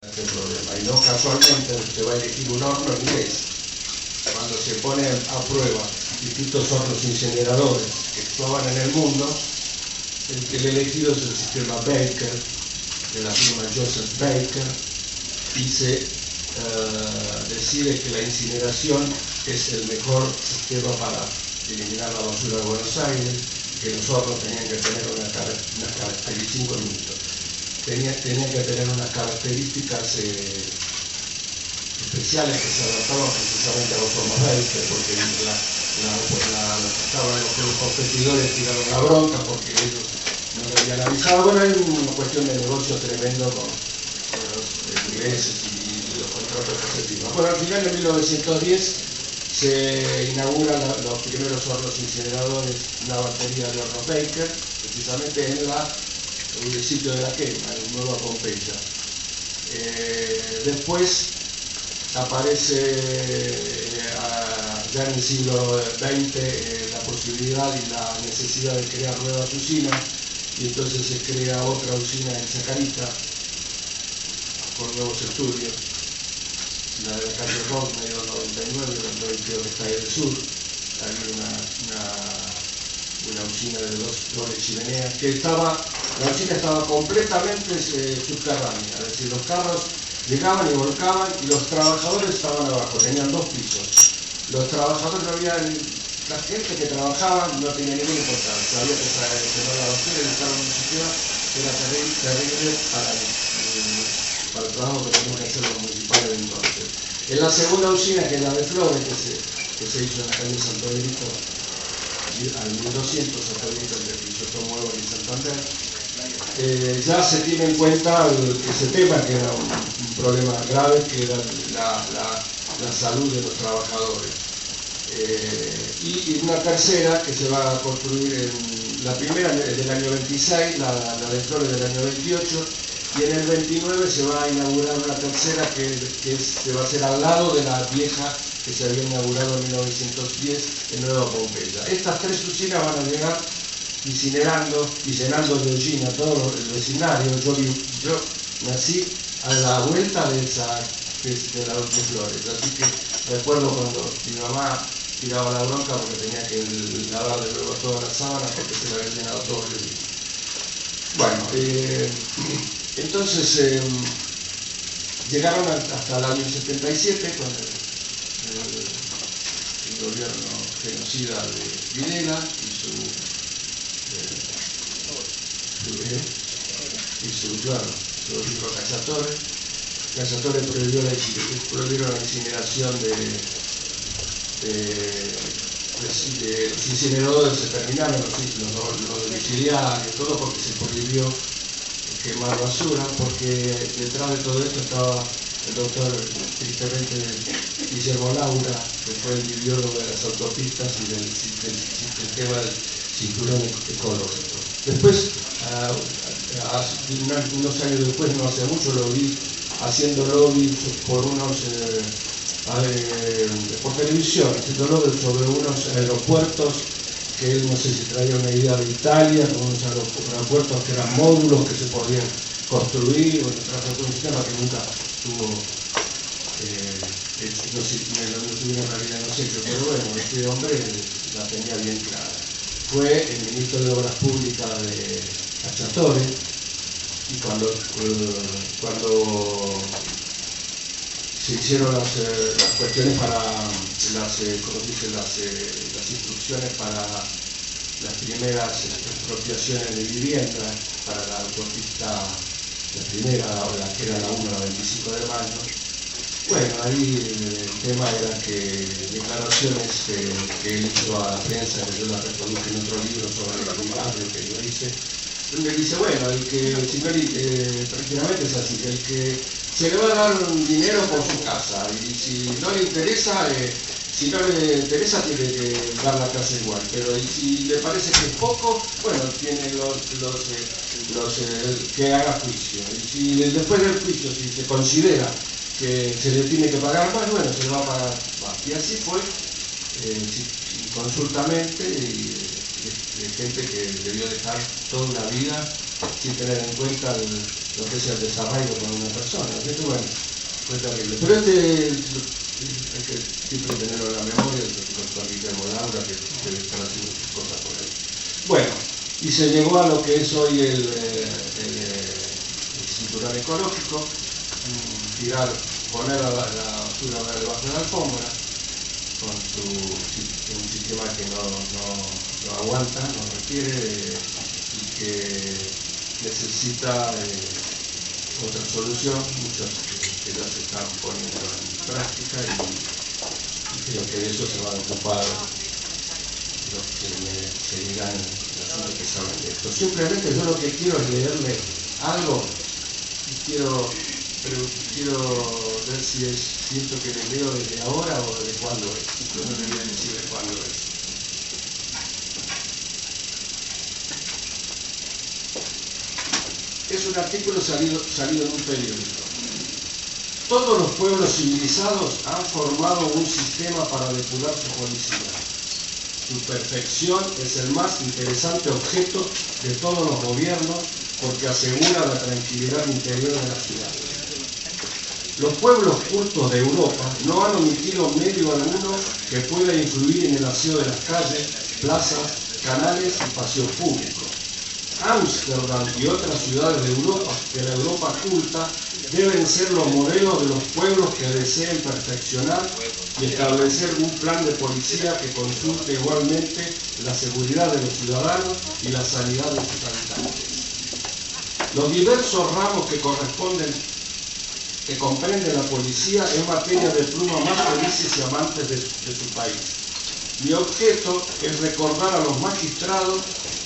este problema. Y no casualmente se va a elegir un horno inglés. Cuando se ponen a prueba distintos hornos incineradores que actuaban en el mundo, el elegido es el sistema Baker, de la firma Joseph Baker, y se decide que la incineración es el mejor sistema para eliminar la basura de Buenos Aires, que los hornos tenían que tener unas características, 5 minutos, tenían que tener unas características especiales que se adaptaban precisamente a los hornos Baker, porque los competidores tiraron la bronca porque ellos no le habían avisado. Bueno, hay una cuestión de negocio tremendo con los ingleses y los contratos que se firman. Bueno, al final de 1910 se inauguran los primeros hornos incineradores, una batería de hornos Baker, precisamente en el sitio de la quema, en Nueva Pompeya. Después aparece ya en el siglo XX la posibilidad y la necesidad de crear nuevas usinas, y entonces se crea otra usina en Chacarita con nuevos estudios, la de la calle Rock, medio 99, donde creo que está ahí del sur. Hay una usina de doble chimenea, la usina estaba completamente subterránea, es decir, los carros llegaban y volcaban y los trabajadores estaban abajo, tenían 2 pisos. Los trabajadores la gente que trabajaba no tenía ninguna importancia, había que llevar la basura y buscar un sistema que era terrible para el trabajo que tenían que hacer los municipales entonces. En la segunda usina, que es la de Flores, que se hizo en la calle San Pedrito, al 1200 San Pedrito, que hizo Tom Huevo y Santander, ya se tiene en cuenta ese tema, que era un problema grave, que era la salud de los trabajadores. Y una tercera que se va a construir, la primera del año 26, la de Flores del año 28, y en el 29 se va a inaugurar una tercera que se va a hacer al lado de la vieja que se había inaugurado en 1910 en Nueva Pompeya. Estas 3 usinas van a llegar incinerando y llenando de hollín a todo el vecindario. Yo nací a la vuelta de la de Flores, así que recuerdo cuando mi mamá tiraba la bronca porque tenía que lavar de nuevo todas las sábanas porque se le había llenado todo el hollín. Bueno, entonces llegaron hasta el año 77 con el gobierno genocida de Videla y su hijo Cacciatore. Cacciatore prohibió la incineración de los incineradores, se terminaron los domiciliarios, todo porque se prohibió quemar basura, porque detrás de todo esto estaba el doctor, tristemente, Guillermo Laura, que fue el biólogo de las autopistas y del tema del cinturón ecológico. Después, unos años después, no hace mucho, lo vi haciendo lobby por televisión, haciendo lobby sobre unos aeropuertos que él, no sé si traía una idea de Italia, con unos aeropuertos que eran módulos que se podían construir, o trajo un sistema que nunca tuvo, no tuviera en realidad no sé, pero bueno, este hombre la tenía bien clara. Fue el ministro de Obras Públicas de Cacciatore, y cuando se hicieron las cuestiones para las instrucciones para las primeras expropiaciones de vivienda para la autopista, la primera, la que era la 1, la 25 de mayo. Bueno, ahí el tema era que declaraciones que él hizo a la prensa, que yo la reproduje en otro libro sobre el barrio que yo hice, donde dice, bueno, el que, prácticamente es así, que el que se le va a dar un dinero por su casa, y si no le interesa, tiene que dar la casa igual, pero si le parece que es poco, bueno, tiene los que haga juicio, y si después del juicio, si se considera que se le tiene que pagar más, bueno, se le va a pagar más. Y así fue, consultamente, de gente que debió dejar toda una vida sin tener en cuenta lo que es el desarraigo con una persona. Este, bueno, fue terrible. Pero hay que siempre tenerlo en la memoria, el doctor Guillermo Laura, que están haciendo sus cosas por ahí. Bueno, y se llegó a lo que es hoy el cinturón ecológico, poner la basura debajo de la alfombra, con un sistema que no aguanta, no requiere y que necesita otra solución, muchas que ya se están poniendo en práctica y creo que de eso se van a ocupar los que me digan que saben de esto. Simplemente yo lo que quiero es leerle algo y quiero ver si siento que le leo desde ahora o desde cuándo es. Yo no le voy a decir de cuándo es. Es un artículo salido en un periódico. Todos los pueblos civilizados han formado un sistema para depurar su policía. Su perfección es el más interesante objeto de todos los gobiernos porque asegura la tranquilidad interior de las ciudades. Los pueblos cultos de Europa no han omitido medio alguno que pueda influir en el aseo de las calles, plazas, canales y paseos públicos. Ámsterdam y otras ciudades de la Europa culta deben ser los modelos de los pueblos que deseen perfeccionar y establecer un plan de policía que consulte igualmente la seguridad de los ciudadanos y la sanidad de sus habitantes. Los diversos ramos que comprende la policía en materia de pluma más felices y amantes de su país. Mi objeto es recordar a los magistrados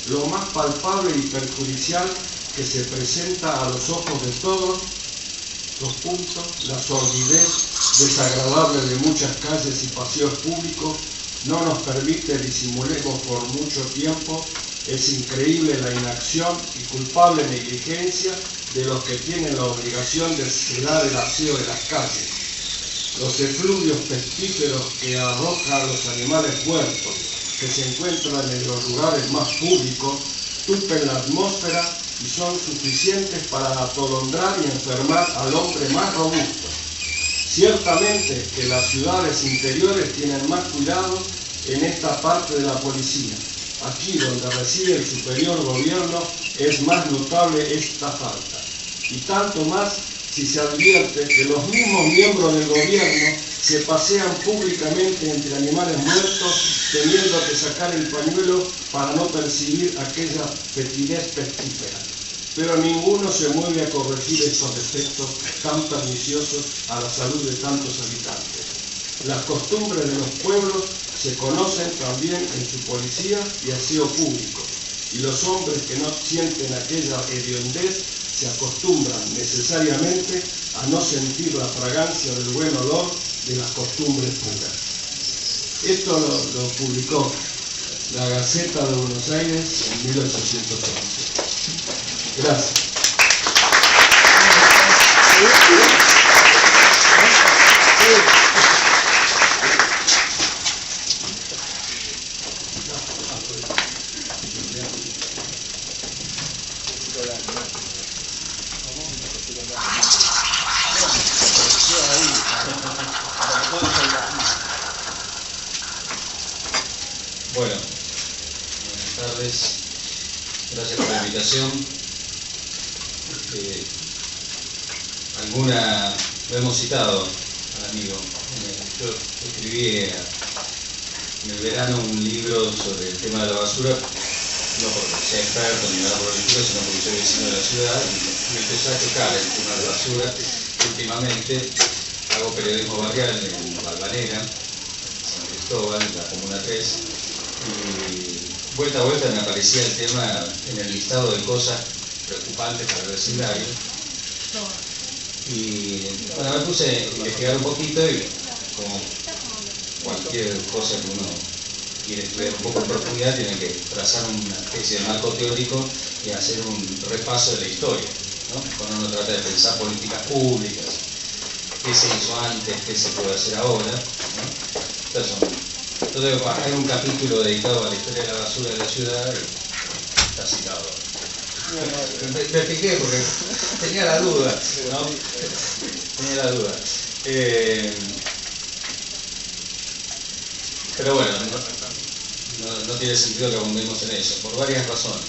lo más palpable y perjudicial que se presenta a los ojos de todos los puntos, la sordidez desagradable de muchas calles y paseos públicos no nos permite disimulemos por mucho tiempo, es increíble la inacción y culpable negligencia de los que tienen la obligación de celar el aseo de las calles. Los efluvios pestíferos que arrojan los animales muertos que se encuentran en los lugares más públicos tupen la atmósfera y son suficientes para atolondrar y enfermar al hombre más robusto. Ciertamente que las ciudades interiores tienen más cuidado en esta parte de la policía. Aquí donde reside el superior gobierno es más notable esta falta. Y tanto más si se advierte que los mismos miembros del gobierno se pasean públicamente entre animales muertos teniendo que sacar el pañuelo para no percibir aquella fetidez pestífera. Pero ninguno se mueve a corregir estos defectos tan perniciosos a la salud de tantos habitantes. Las costumbres de los pueblos se conocen también en su policía y aseo público, y los hombres que no sienten aquella hediondez se acostumbran necesariamente a no sentir la fragancia del buen olor de las costumbres puras. Esto lo publicó la Gaceta de Buenos Aires en 1811. Gracias. Bueno, buenas tardes, gracias por la invitación. Alguna lo hemos citado al amigo. Yo escribí en el verano un libro sobre el tema de la basura, no porque sea experto ni nada por el estilo, sino porque soy vecino de la ciudad y me empezó a tocar el tema de la basura. Últimamente hago periodismo barrial en Valvanera, San Cristóbal, en la Comuna 3, y vuelta a vuelta me aparecía el tema en el listado de cosas preocupantes para el vecindario. Y bueno, me puse a investigar un poquito y como cualquier cosa que uno quiere estudiar un poco en profundidad, tiene que trazar una especie de marco teórico y hacer un repaso de la historia, ¿no? Cuando uno trata de pensar políticas públicas, qué se hizo antes, qué se puede hacer ahora, ¿no? Entonces hay un capítulo dedicado a la historia de la basura de la ciudad y está citado. Me fijé porque tenía la duda, ¿no? Tenía la duda. Pero bueno, no tiene sentido que abundemos en eso, por varias razones.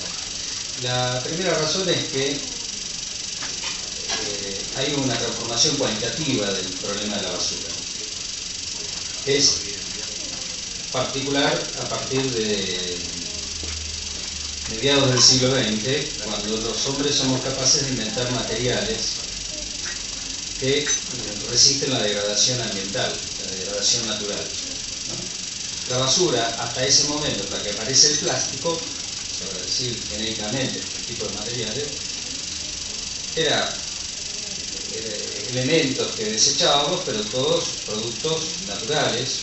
La primera razón es que hay una transformación cualitativa del problema de la basura. Es particular a partir de mediados del siglo XX, cuando los hombres somos capaces de inventar materiales que resisten la degradación ambiental, la degradación natural, ¿no? La basura, hasta ese momento, hasta que aparece el plástico, para decir genéricamente este tipo de materiales, era elementos que desechábamos, pero todos productos naturales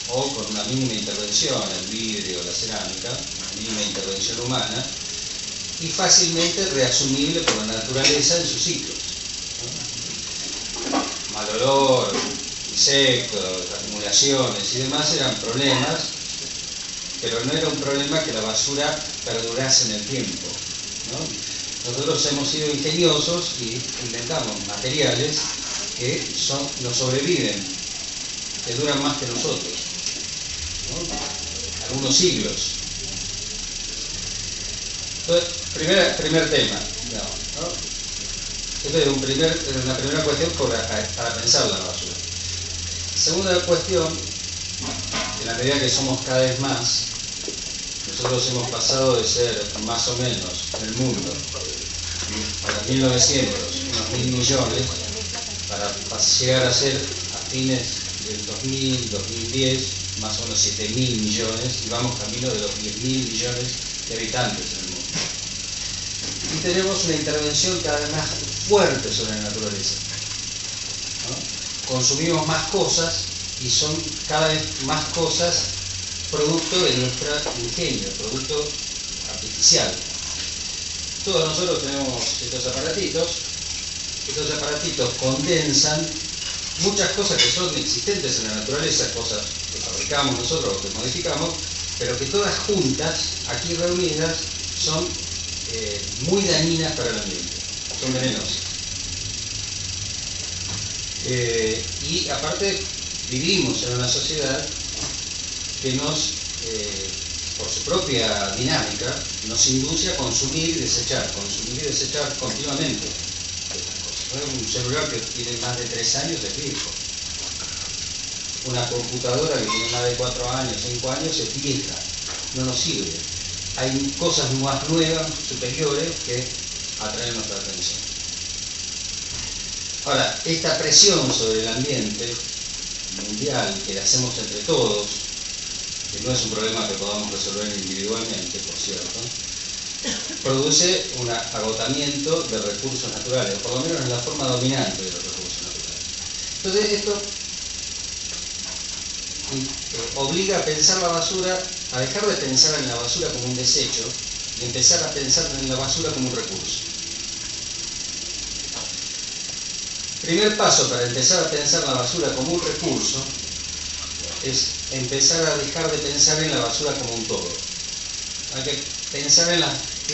o con una mínima intervención, el vidrio, la cerámica, una mínima intervención humana, y fácilmente reasumible por la naturaleza en sus ciclos, ¿no? Mal olor, insectos, acumulaciones y demás eran problemas, pero no era un problema que la basura perdurase en el tiempo, ¿no? Nosotros hemos sido ingeniosos y inventamos materiales que nos sobreviven, que duran más que nosotros, ¿no? Algunos siglos. Entonces, primer tema, ¿no? Esta es una primera cuestión para pensar la basura. Segunda cuestión, en la medida que somos cada vez más, nosotros hemos pasado de ser más o menos en el mundo, para 1900, unos 1.000 millones, para llegar a ser a fines del 2000, 2010, más o menos 7.000 millones, y vamos camino de los 10.000 millones de habitantes en el mundo. Y tenemos una intervención cada vez más fuerte sobre la naturaleza, ¿no? Consumimos más cosas y son cada vez más cosas producto de nuestro ingenio, producto artificial. Todos nosotros tenemos estos aparatitos condensan muchas cosas que son existentes en la naturaleza, cosas que fabricamos nosotros o que modificamos, pero que todas juntas, aquí reunidas, son muy dañinas para el ambiente, son venenosas. Y aparte vivimos en una sociedad que por su propia dinámica, nos induce a consumir y desechar continuamente estas cosas. Un celular que tiene más de 3 años es viejo. Una computadora que tiene más de 4 años, 5 años es vieja, no nos sirve. Hay cosas más nuevas, superiores, que atraen nuestra atención. Ahora, esta presión sobre el ambiente mundial que la hacemos entre todos, que no es un problema que podamos resolver individualmente, por cierto, produce un agotamiento de recursos naturales, o por lo menos en la forma dominante de los recursos naturales. Entonces esto obliga a pensar la basura, a dejar de pensar en la basura como un desecho y empezar a pensar en la basura como un recurso. Primer paso para empezar a pensar la basura como un recurso es empezar a dejar de pensar en la basura como un todo. Hay que pensar en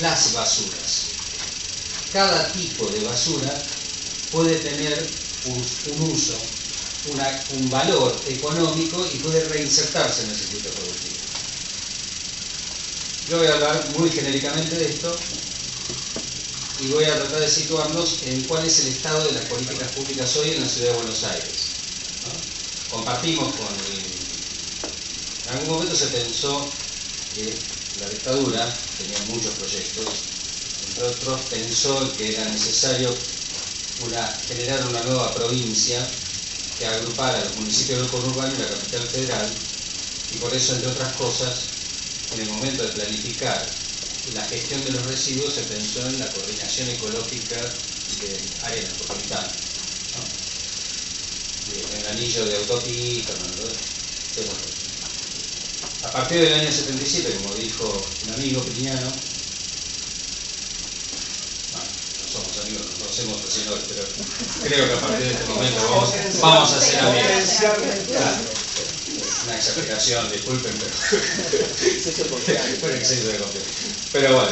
las basuras. Cada tipo de basura puede tener un uso, un valor económico y puede reinsertarse en el circuito productivo. Yo voy a hablar muy genéricamente de esto y voy a tratar de situarnos en cuál es el estado de las políticas públicas hoy en la ciudad de Buenos Aires, ¿no? Compartimos en algún momento se pensó que la dictadura tenía muchos proyectos, entre otros pensó que era necesario generar una nueva provincia que agrupara los municipios del conurbano y la capital federal, y por eso, entre otras cosas, en el momento de planificar la gestión de los residuos se pensó en la coordinación ecológica del área metropolitana, ¿no? En el anillo de autopista, ¿no? A partir del año 77, como dijo un amigo Piñano, no somos amigos, nos conocemos recién hoy, pero creo que a partir de este momento vamos a ser amigos. Claro, es una exageración, disculpen, pero exceso de confianza. Pero bueno,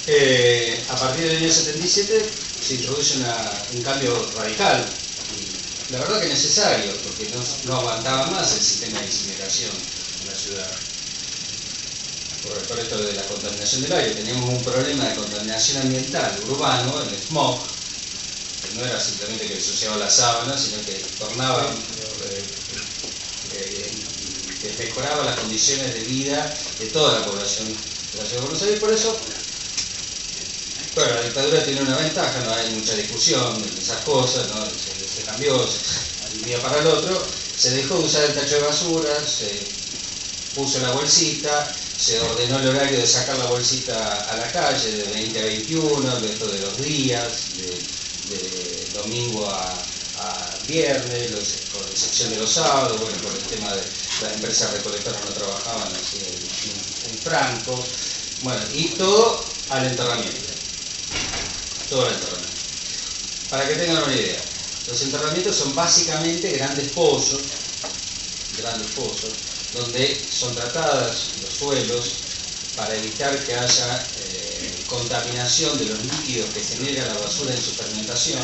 A partir del año 77 se introduce un cambio radical, y la verdad que necesario, porque no aguantaba más el sistema de incineración en la ciudad. Por esto de la contaminación del aire, teníamos un problema de contaminación ambiental urbano, el smog, que no era simplemente que ensuciaba las sábanas, sino que tornaba, que mejoraba las condiciones de vida de toda la población de la ciudad de Buenos Aires. Por eso, bueno, la dictadura tiene una ventaja, no hay mucha discusión de esas cosas, ¿no? Se cambió de un día para el otro, se dejó de usar el tacho de basura, se puso la bolsita, se ordenó el horario de sacar la bolsita a la calle de 20 a 21, de los días, de domingo a viernes, con excepción de los sábados, bueno, por el tema de las empresas recolectoras no trabajaban así en franco, bueno, y todo al enterramiento. Todo el enterramiento. Para que tengan una idea, los enterramientos son básicamente grandes pozos, donde son tratadas los suelos para evitar que haya contaminación de los líquidos que genera la basura en su fermentación,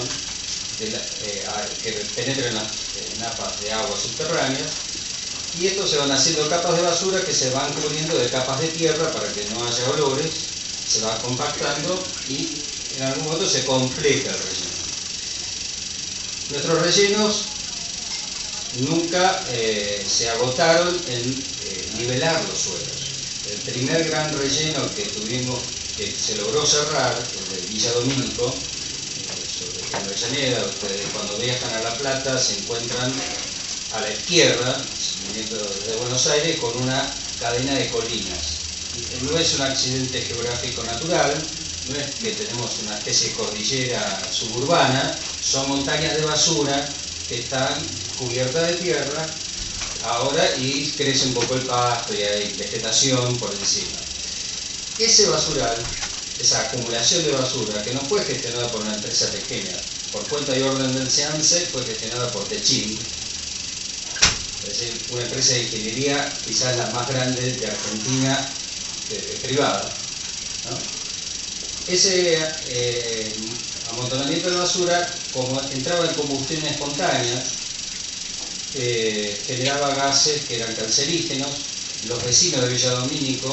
que penetran en las napas de agua subterráneas, y estos se van haciendo capas de basura que se van cubriendo de capas de tierra para que no haya olores, se va compactando y en algún momento se completa el relleno. Nuestros rellenos nunca se agotaron en nivelar los suelos. El primer gran relleno que tuvimos, que se logró cerrar, el de Villa Domínico, sobre Avellaneda, ustedes cuando viajan a La Plata se encuentran a la izquierda, viniendo desde Buenos Aires, con una cadena de colinas. No es un accidente geográfico natural, no es que tenemos una especie de cordillera suburbana, son montañas de basura que están cubiertas de tierra ahora y crece un poco el pasto y hay vegetación por encima. Ese basural, esa acumulación de basura, que no fue gestionada por una empresa pequeña, por cuenta y orden del SEAMSE, fue gestionada por Techin, es decir, una empresa de ingeniería quizás la más grande de Argentina, privada, ¿no? Ese amontonamiento de basura, como entraba en combustión espontánea, generaba gases que eran cancerígenos. Los vecinos de Villa Domínico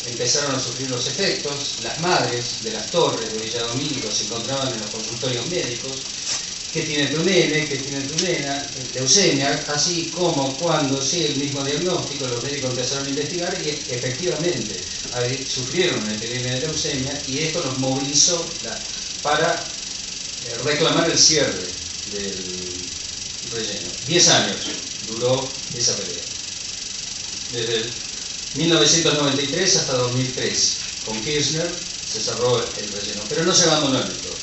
empezaron a sufrir los efectos. Las madres de las torres de Villa Domínico se encontraban en los consultorios médicos. ¿Qué tiene tu nene? ¿Qué tiene tu nena? Leucemia, así como cuando sí el mismo diagnóstico, los médicos empezaron a investigar y efectivamente sufrieron una epidemia de leucemia, y esto nos movilizó para reclamar el cierre del relleno. 10 años duró esa pelea. Desde 1993 hasta 2003, con Kirchner se cerró el relleno, pero no se abandonó el método.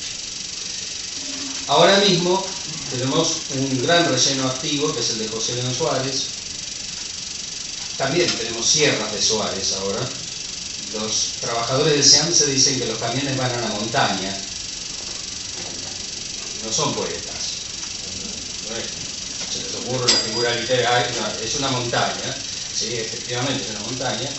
Ahora mismo tenemos un gran relleno activo, que es el de José León Suárez. También tenemos sierras de Suárez ahora. Los trabajadores del SEAMSE dicen que los camiones van a la montaña. No son poetas. No es, se les ocurre una figura literaria, no, es una montaña. Sí, efectivamente es una montaña.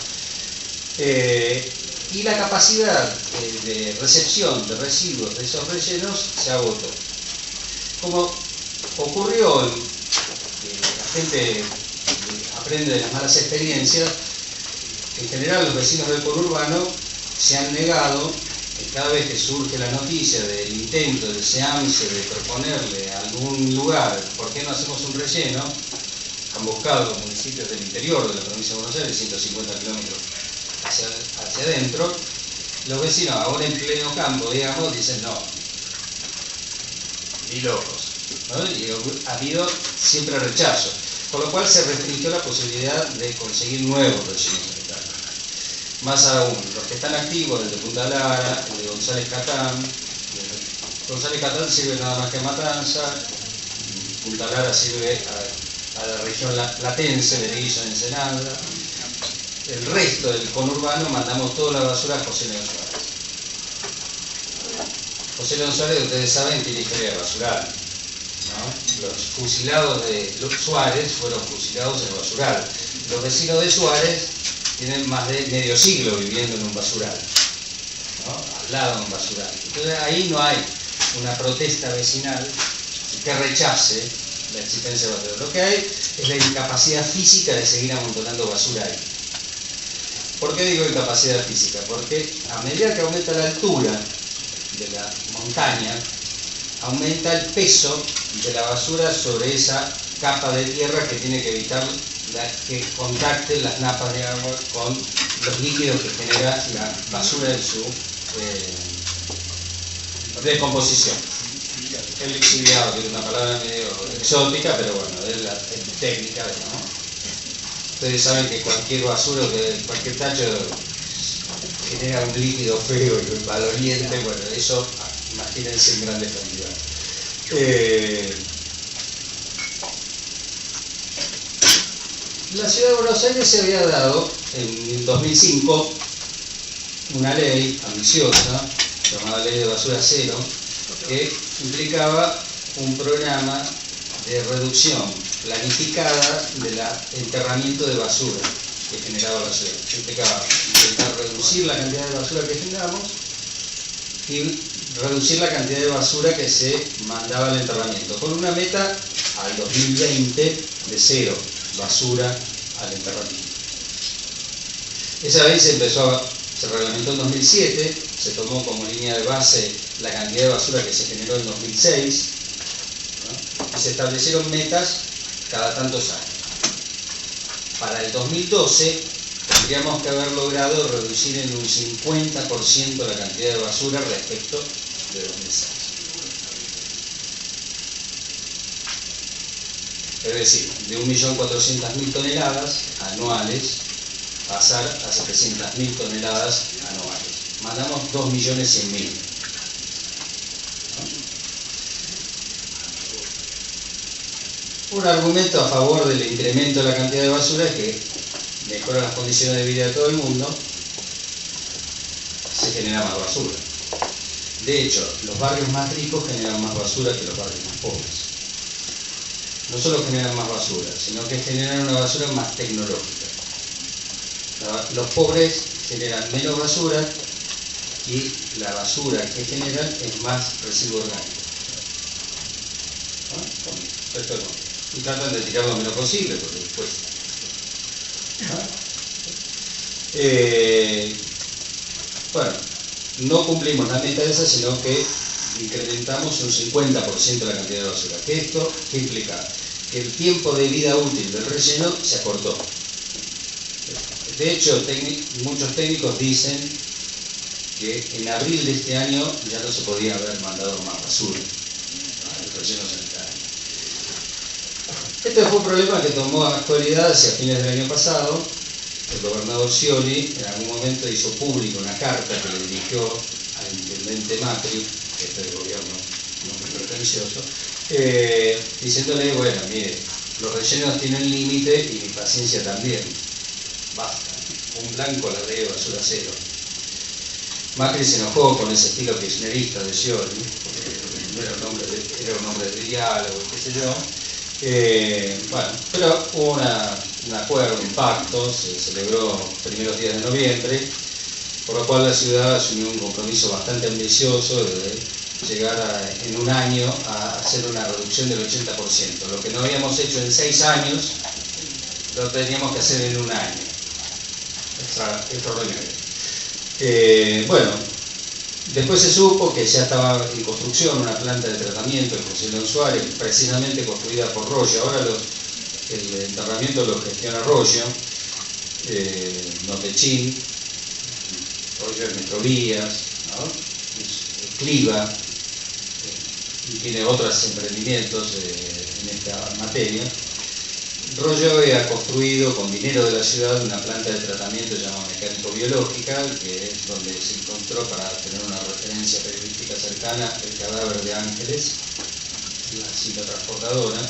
Y la capacidad de recepción de residuos de esos rellenos se agotó. Como ocurrió, la gente aprende de las malas experiencias, en general los vecinos del conurbano se han negado, cada vez que surge la noticia del intento del SEAMSE de proponerle a algún lugar, ¿por qué no hacemos un relleno? Han buscado municipios del interior de la provincia de Buenos Aires, 150 kilómetros hacia adentro. Los vecinos, ahora en pleno campo, digamos, dicen no, ni locos, ¿no? Y ha habido siempre rechazo, por lo cual se restringió la posibilidad de conseguir nuevos rellenos sanitarios. Más aún, los que están activos, el de Punta Lara, el de González Catán. González Catán sirve nada más que a Matanza, Punta Lara sirve a la región platense, Berizo, Ensenada. El resto del conurbano mandamos toda la basura a José León Suárez. José León Suárez, ustedes saben, tiene historia de basural, ¿no? Los fusilados de Suárez fueron fusilados en el basural. Los vecinos de Suárez tienen más de medio siglo viviendo en un basural. ¿no? Al lado de un basural. Entonces ahí no hay una protesta vecinal que rechace la existencia de basura. Lo que hay es la incapacidad física de seguir amontonando basura ahí. ¿Por qué digo incapacidad física? Porque a medida que aumenta la altura de la montaña, aumenta el peso de la basura sobre esa capa de tierra que tiene que evitar que contacten las napas de agua con los líquidos que genera la basura en su decomposición. El lixiviado, que es una palabra medio exótica, pero bueno, es técnica, ¿no? Ustedes saben que cualquier basura, cualquier tacho genera un líquido feo y maloliente, bueno, eso imagínense en grandes cantidades. La ciudad de Buenos Aires se había dado en 2005 una ley ambiciosa, llamada Ley de Basura Cero, que implicaba un programa de reducción planificada del enterramiento de basura que generaba la ciudad. Implicaba intentar reducir la cantidad de basura que generamos y reducir la cantidad de basura que se mandaba al enterramiento, con una meta al 2020 de cero basura al enterramiento. Esa ley se reglamentó en 2007, se tomó como línea de base la cantidad de basura que se generó en 2006, ¿no? Y se establecieron metas cada tantos años. Para el 2012 tendríamos que haber logrado reducir en un 50% la cantidad de basura respecto de 2006. Es decir, de 1.400.000 toneladas anuales pasar a 700.000 toneladas anuales. Mandamos 2.100.000. Un argumento a favor del incremento de la cantidad de basura es que mejora las condiciones de vida de todo el mundo, se genera más basura. De hecho, los barrios más ricos generan más basura que los barrios más pobres. No solo generan más basura, sino que generan una basura más tecnológica. Los pobres generan menos basura y la basura que generan es más residuo orgánico. ¿No? Esto no. Y tratan de tirar lo menos posible porque cuesta. Bueno, no cumplimos la meta esa, sino que incrementamos un 50% la cantidad de basura. ¿Qué implica? Que el tiempo de vida útil del relleno se acortó. De hecho, muchos técnicos dicen que en abril de este año ya no se podía haber mandado más basura al relleno sanitario. Este fue un problema que tomó actualidad hacia fines del año pasado. El gobernador Scioli en algún momento hizo público una carta que le dirigió al intendente Macri, jefe de gobierno muy pretencioso, diciéndole, bueno, mire, los rellenos tienen límite y mi paciencia también. Basta, un blanco a la ley de basura cero. Macri se enojó con ese estilo kirchnerista de Scioli, porque no era un hombre de diálogo, qué sé yo. Bueno, pero hubo un acuerdo, un pacto, se celebró primeros días de noviembre, por lo cual la ciudad asumió un compromiso bastante ambicioso de llegar en un año a hacer una reducción del 80%. Lo que no habíamos hecho en 6 años, lo teníamos que hacer en un año. Extraordinario. Bueno, después se supo que ya estaba en construcción una planta de tratamiento en Concepción Suárez, precisamente construida por Royo. Ahora el enterramiento lo gestiona Royo, Notechín, Royo es Metrovías, ¿no? Cliva, y tiene otros emprendimientos en esta materia. Royo había construido con dinero de la ciudad una planta de tratamiento llamada mecánico-biológica, que es donde se encontró, para tener una referencia periodística cercana, el cadáver de Ángeles, la citotransportadora,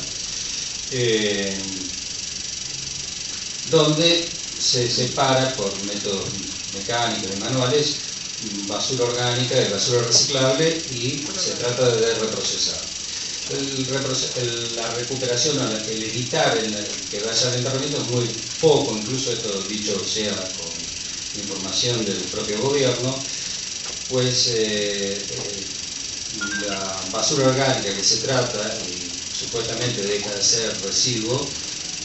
donde se separa por métodos mecánicos y manuales basura orgánica de basura reciclable y se trata de reprocesar. La recuperación, el evitar que vaya al enterramiento es muy poco, incluso esto dicho sea con información del propio gobierno, pues la basura orgánica que se trata y supuestamente deja de ser residuo,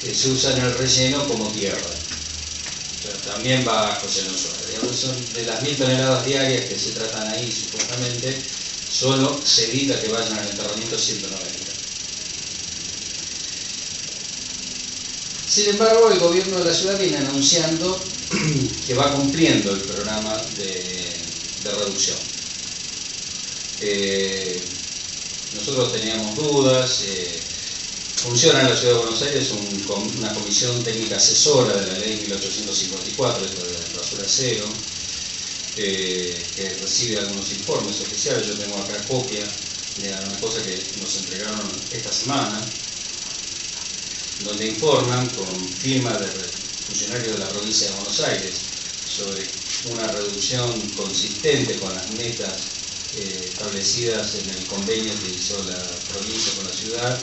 se usa en el relleno como tierra. O sea, también va a José León Suárez. Digamos, son de las 1000 toneladas diarias que se tratan ahí supuestamente, solo se evita que vayan al enterramiento 190. Sin embargo, el gobierno de la ciudad viene anunciando que va cumpliendo el programa de reducción. Nosotros teníamos dudas. Funciona en la Ciudad de Buenos Aires una comisión técnica asesora de la ley 1854, esto de la basura cero, que recibe algunos informes oficiales. Yo tengo acá copia de una cosa que nos entregaron esta semana, donde informan con firma de funcionarios de la provincia de Buenos Aires sobre una reducción consistente con las metas establecidas en el convenio que hizo la provincia con la ciudad.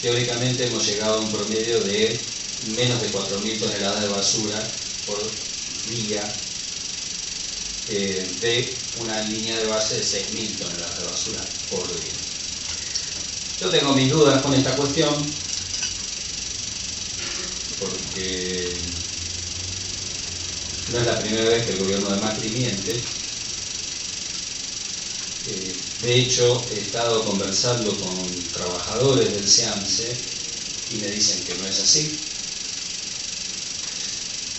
Teóricamente hemos llegado a un promedio de menos de 4.000 toneladas de basura por día, de una línea de base de 6.000 toneladas de basura por día. Yo tengo mis dudas con esta cuestión, porque no es la primera vez que el gobierno de Macri miente. De hecho, he estado conversando con trabajadores del SEAMSE y me dicen que no es así.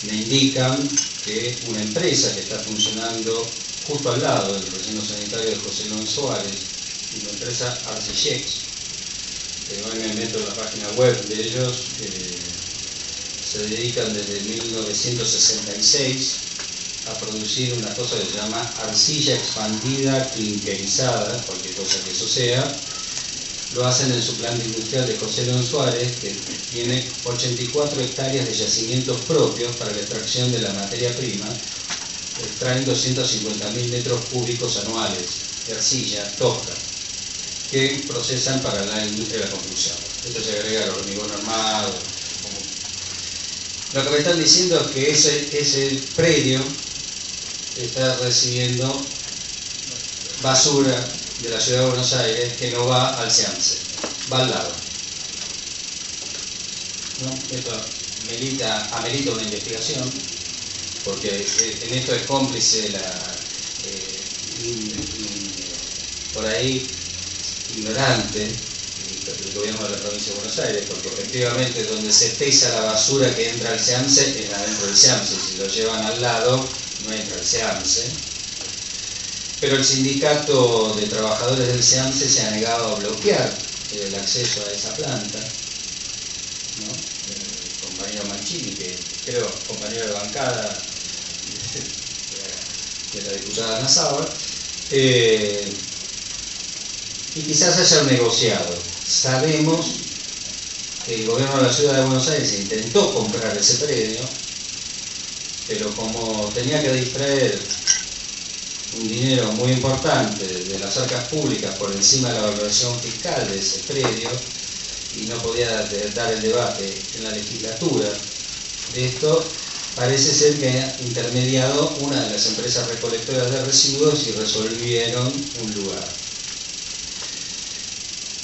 Me indican que una empresa que está funcionando justo al lado del relleno sanitario de José León Suárez, una empresa Arcellex, hoy me meto en la página web de ellos, se dedican desde 1966 a producir una cosa que se llama arcilla expandida clinkerizada, cualquier cosa que eso sea. Lo hacen en su planta industrial de José León Suárez, que tiene 84 hectáreas de yacimientos propios para la extracción de la materia prima. Extraen 250.000 metros cúbicos anuales de arcilla tosca, que procesan para la industria de la construcción. Esto se agrega al hormigón armado. Lo que me están diciendo es que ese predio está recibiendo basura de la Ciudad de Buenos Aires que no va al SEAMSE, va al lado. ¿No? Esto amerita una investigación, porque en esto es cómplice por ahí ignorante el gobierno de la provincia de Buenos Aires, porque efectivamente donde se pesa la basura que entra al SEAMSE es adentro del SEAMSE. Si lo llevan al lado no entra al SEAMSE. Pero el sindicato de trabajadores del SEAMSE se ha negado a bloquear el acceso a esa planta, ¿no? El compañero Mancini, que creo compañero de bancada de la diputada Nazábal, y quizás haya negociado. Sabemos que el gobierno de la Ciudad de Buenos Aires intentó comprar ese predio, pero como tenía que distraer un dinero muy importante de las arcas públicas por encima de la valoración fiscal de ese predio, y no podía dar el debate en la legislatura de esto, parece ser que ha intermediado una de las empresas recolectoras de residuos y resolvieron un lugar.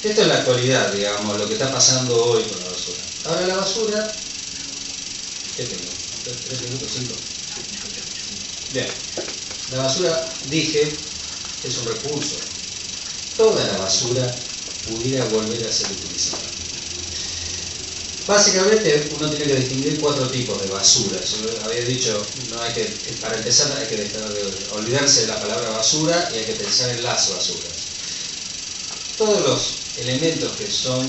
Esto es la actualidad, digamos, lo que está pasando hoy con la basura. Ahora la basura, ¿qué tengo? 3 minutos, 5. Bien, la basura, dije, es un recurso. Toda la basura pudiera volver a ser utilizada. Básicamente uno tiene que distinguir 4 tipos de basura. Yo había dicho, para empezar hay que dejar de olvidarse de la palabra basura y hay que pensar en las basuras. Todos los elementos que son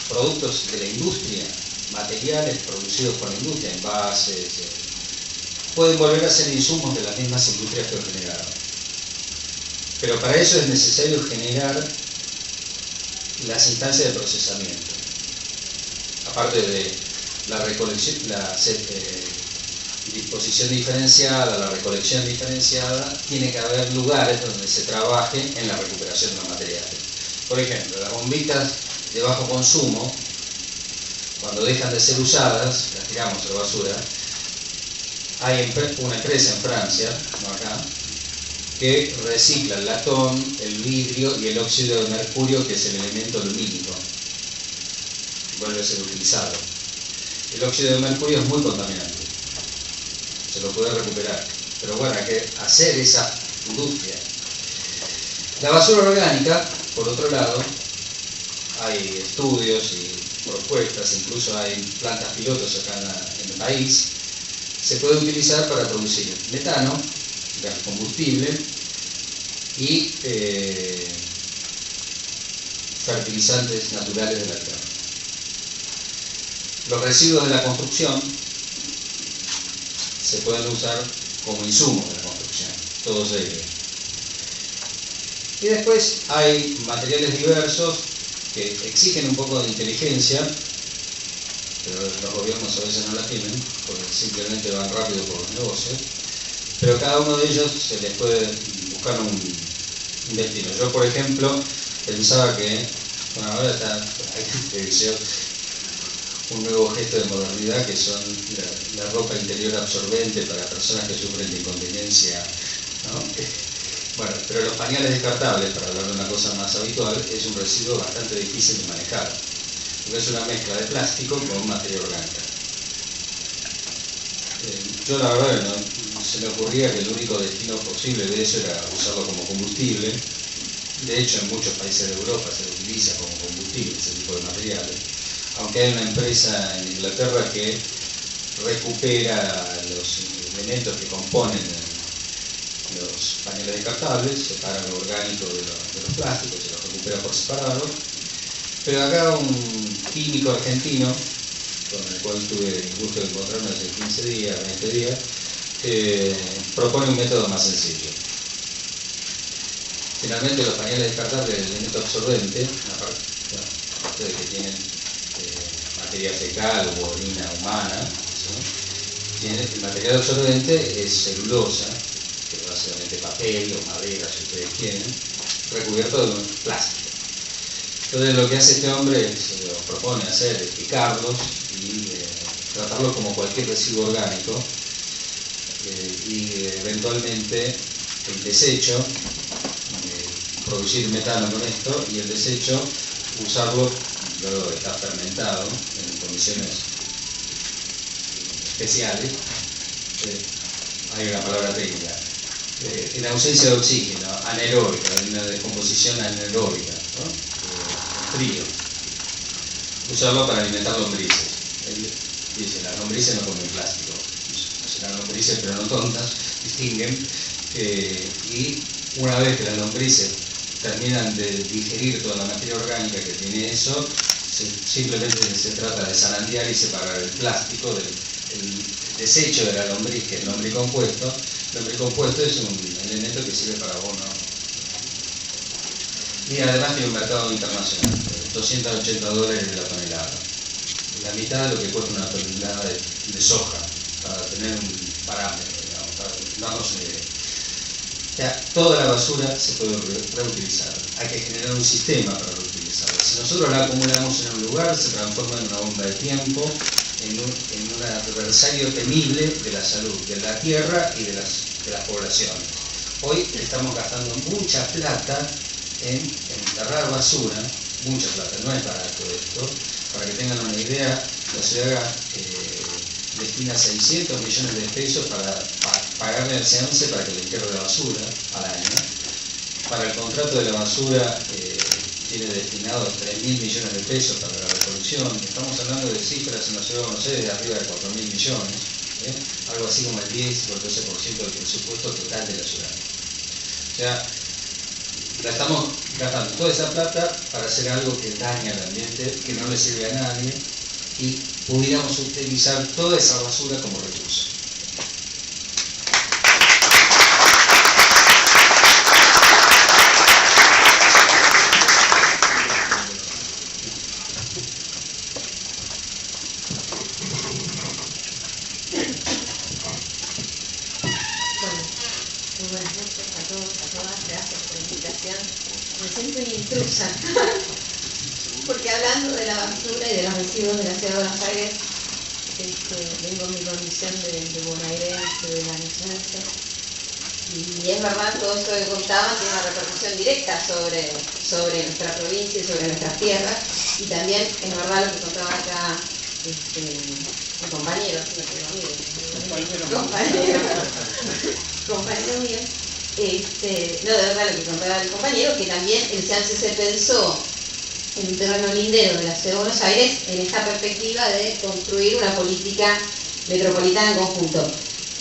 productos de la industria, materiales producidos por la industria, envases, pueden volver a ser insumos de las mismas industrias que lo generaron. Pero para eso es necesario generar las instancias de procesamiento. Aparte de la recolección, la disposición diferenciada, la recolección diferenciada, tiene que haber lugares donde se trabaje en la recuperación de los materiales. Por ejemplo, las bombitas de bajo consumo, cuando dejan de ser usadas, las tiramos a la basura, Hay una empresa en Francia, no acá, que recicla el latón, el vidrio y el óxido de mercurio, que es el elemento lumínico. Vuelve a ser utilizado. El óxido de mercurio es muy contaminante, se lo puede recuperar, pero bueno, hay que hacer esa industria. La basura orgánica, por otro lado, hay estudios y propuestas, incluso hay plantas pilotos acá en el país, se puede utilizar para producir metano, gas combustible y fertilizantes naturales de la tierra. Los residuos de la construcción se pueden usar como insumos de la construcción, todos ellos. Y después hay materiales diversos que exigen un poco de inteligencia, pero los gobiernos a veces no la tienen, porque simplemente van rápido por los negocios, pero cada uno de ellos se les puede buscar un destino. Yo, por ejemplo, pensaba que, bueno, ahora hay un nuevo gesto de modernidad, que son la ropa interior absorbente para personas que sufren de incontinencia, ¿no? Bueno, pero los pañales descartables, para hablar de una cosa más habitual, es un residuo bastante difícil de manejar, porque es una mezcla de plástico con materia orgánica. Yo la verdad no se me ocurría que el único destino posible de eso era usarlo como combustible. De hecho, en muchos países de Europa se lo utiliza como combustible ese tipo de materiales, aunque hay una empresa en Inglaterra que recupera los elementos que componen los pañales descartables, separa lo orgánico de los plásticos, se los recupera por separado. Pero acá un químico argentino, con el cual tuve el gusto de encontrarme hace 15 días, 20 días, propone un método más sencillo. Finalmente, los pañales descartables del elemento absorbente, aparte de que tienen materia fecal o orina humana, ¿sí? El material absorbente es celulosa, que es básicamente papel o madera, si ustedes quieren, recubierto de un plástico. Entonces lo que hace este hombre, se lo propone hacer, es picarlos y tratarlos como cualquier residuo orgánico, y eventualmente el desecho, producir metano con esto, y el desecho usarlo luego de estar fermentado en condiciones especiales. Hay una palabra técnica, en ausencia de oxígeno, anaeróbica, una descomposición anaeróbica, ¿no? Frío, usarlo para alimentar lombrices. Él dice, las lombrices no comen plástico, serán lombrices pero no tontas, distinguen, y una vez que las lombrices terminan de digerir toda la materia orgánica que tiene eso, simplemente se trata de zarandear y separar el plástico del desecho de la lombriz, que es el lombricompuesto. El lombricompuesto es un elemento que sirve para abono. Y además tiene un mercado internacional, $280 la tonelada. La mitad de lo que cuesta una tonelada de soja, para tener un parámetro, digamos, para darnos una idea. O sea, toda la basura se puede reutilizar. Hay que generar un sistema para reutilizarla. Si nosotros la acumulamos en un lugar, se transforma en una bomba de tiempo, en un adversario temible de la salud, de la tierra y de las poblaciones. Hoy estamos gastando mucha plata en enterrar basura, mucha plata, no es barato esto. Para que tengan una idea, la ciudad destina 600 millones de pesos para pagarle al SEANSE para que le entierre la basura al año. Para el contrato de la basura tiene destinado 3.000 millones de pesos para la recolección. Estamos hablando de cifras en la ciudad de Buenos Aires de arriba de 4.000 millones, algo así como el 10 o el 12% del presupuesto total de la ciudad. O sea, la estamos gastando toda esa plata para hacer algo que daña al ambiente, que no le sirve a nadie, y pudiéramos utilizar toda esa basura como recurso. Buenas noches a todos, a todas, gracias por la invitación. Me siento una intrusa, porque hablando de la basura y de los residuos de la ciudad de Buenos Aires, vengo en mi condición de bonaerense, de lanillense, y es verdad, todo esto que contaban tiene una repercusión directa sobre nuestra provincia y sobre nuestras tierras, y también es verdad lo que contaba acá mi compañero, compañero mío, no, de verdad lo que contaba el compañero, que también el SEANSE se pensó en un terreno lindero de la ciudad de Buenos Aires en esta perspectiva de construir una política metropolitana en conjunto,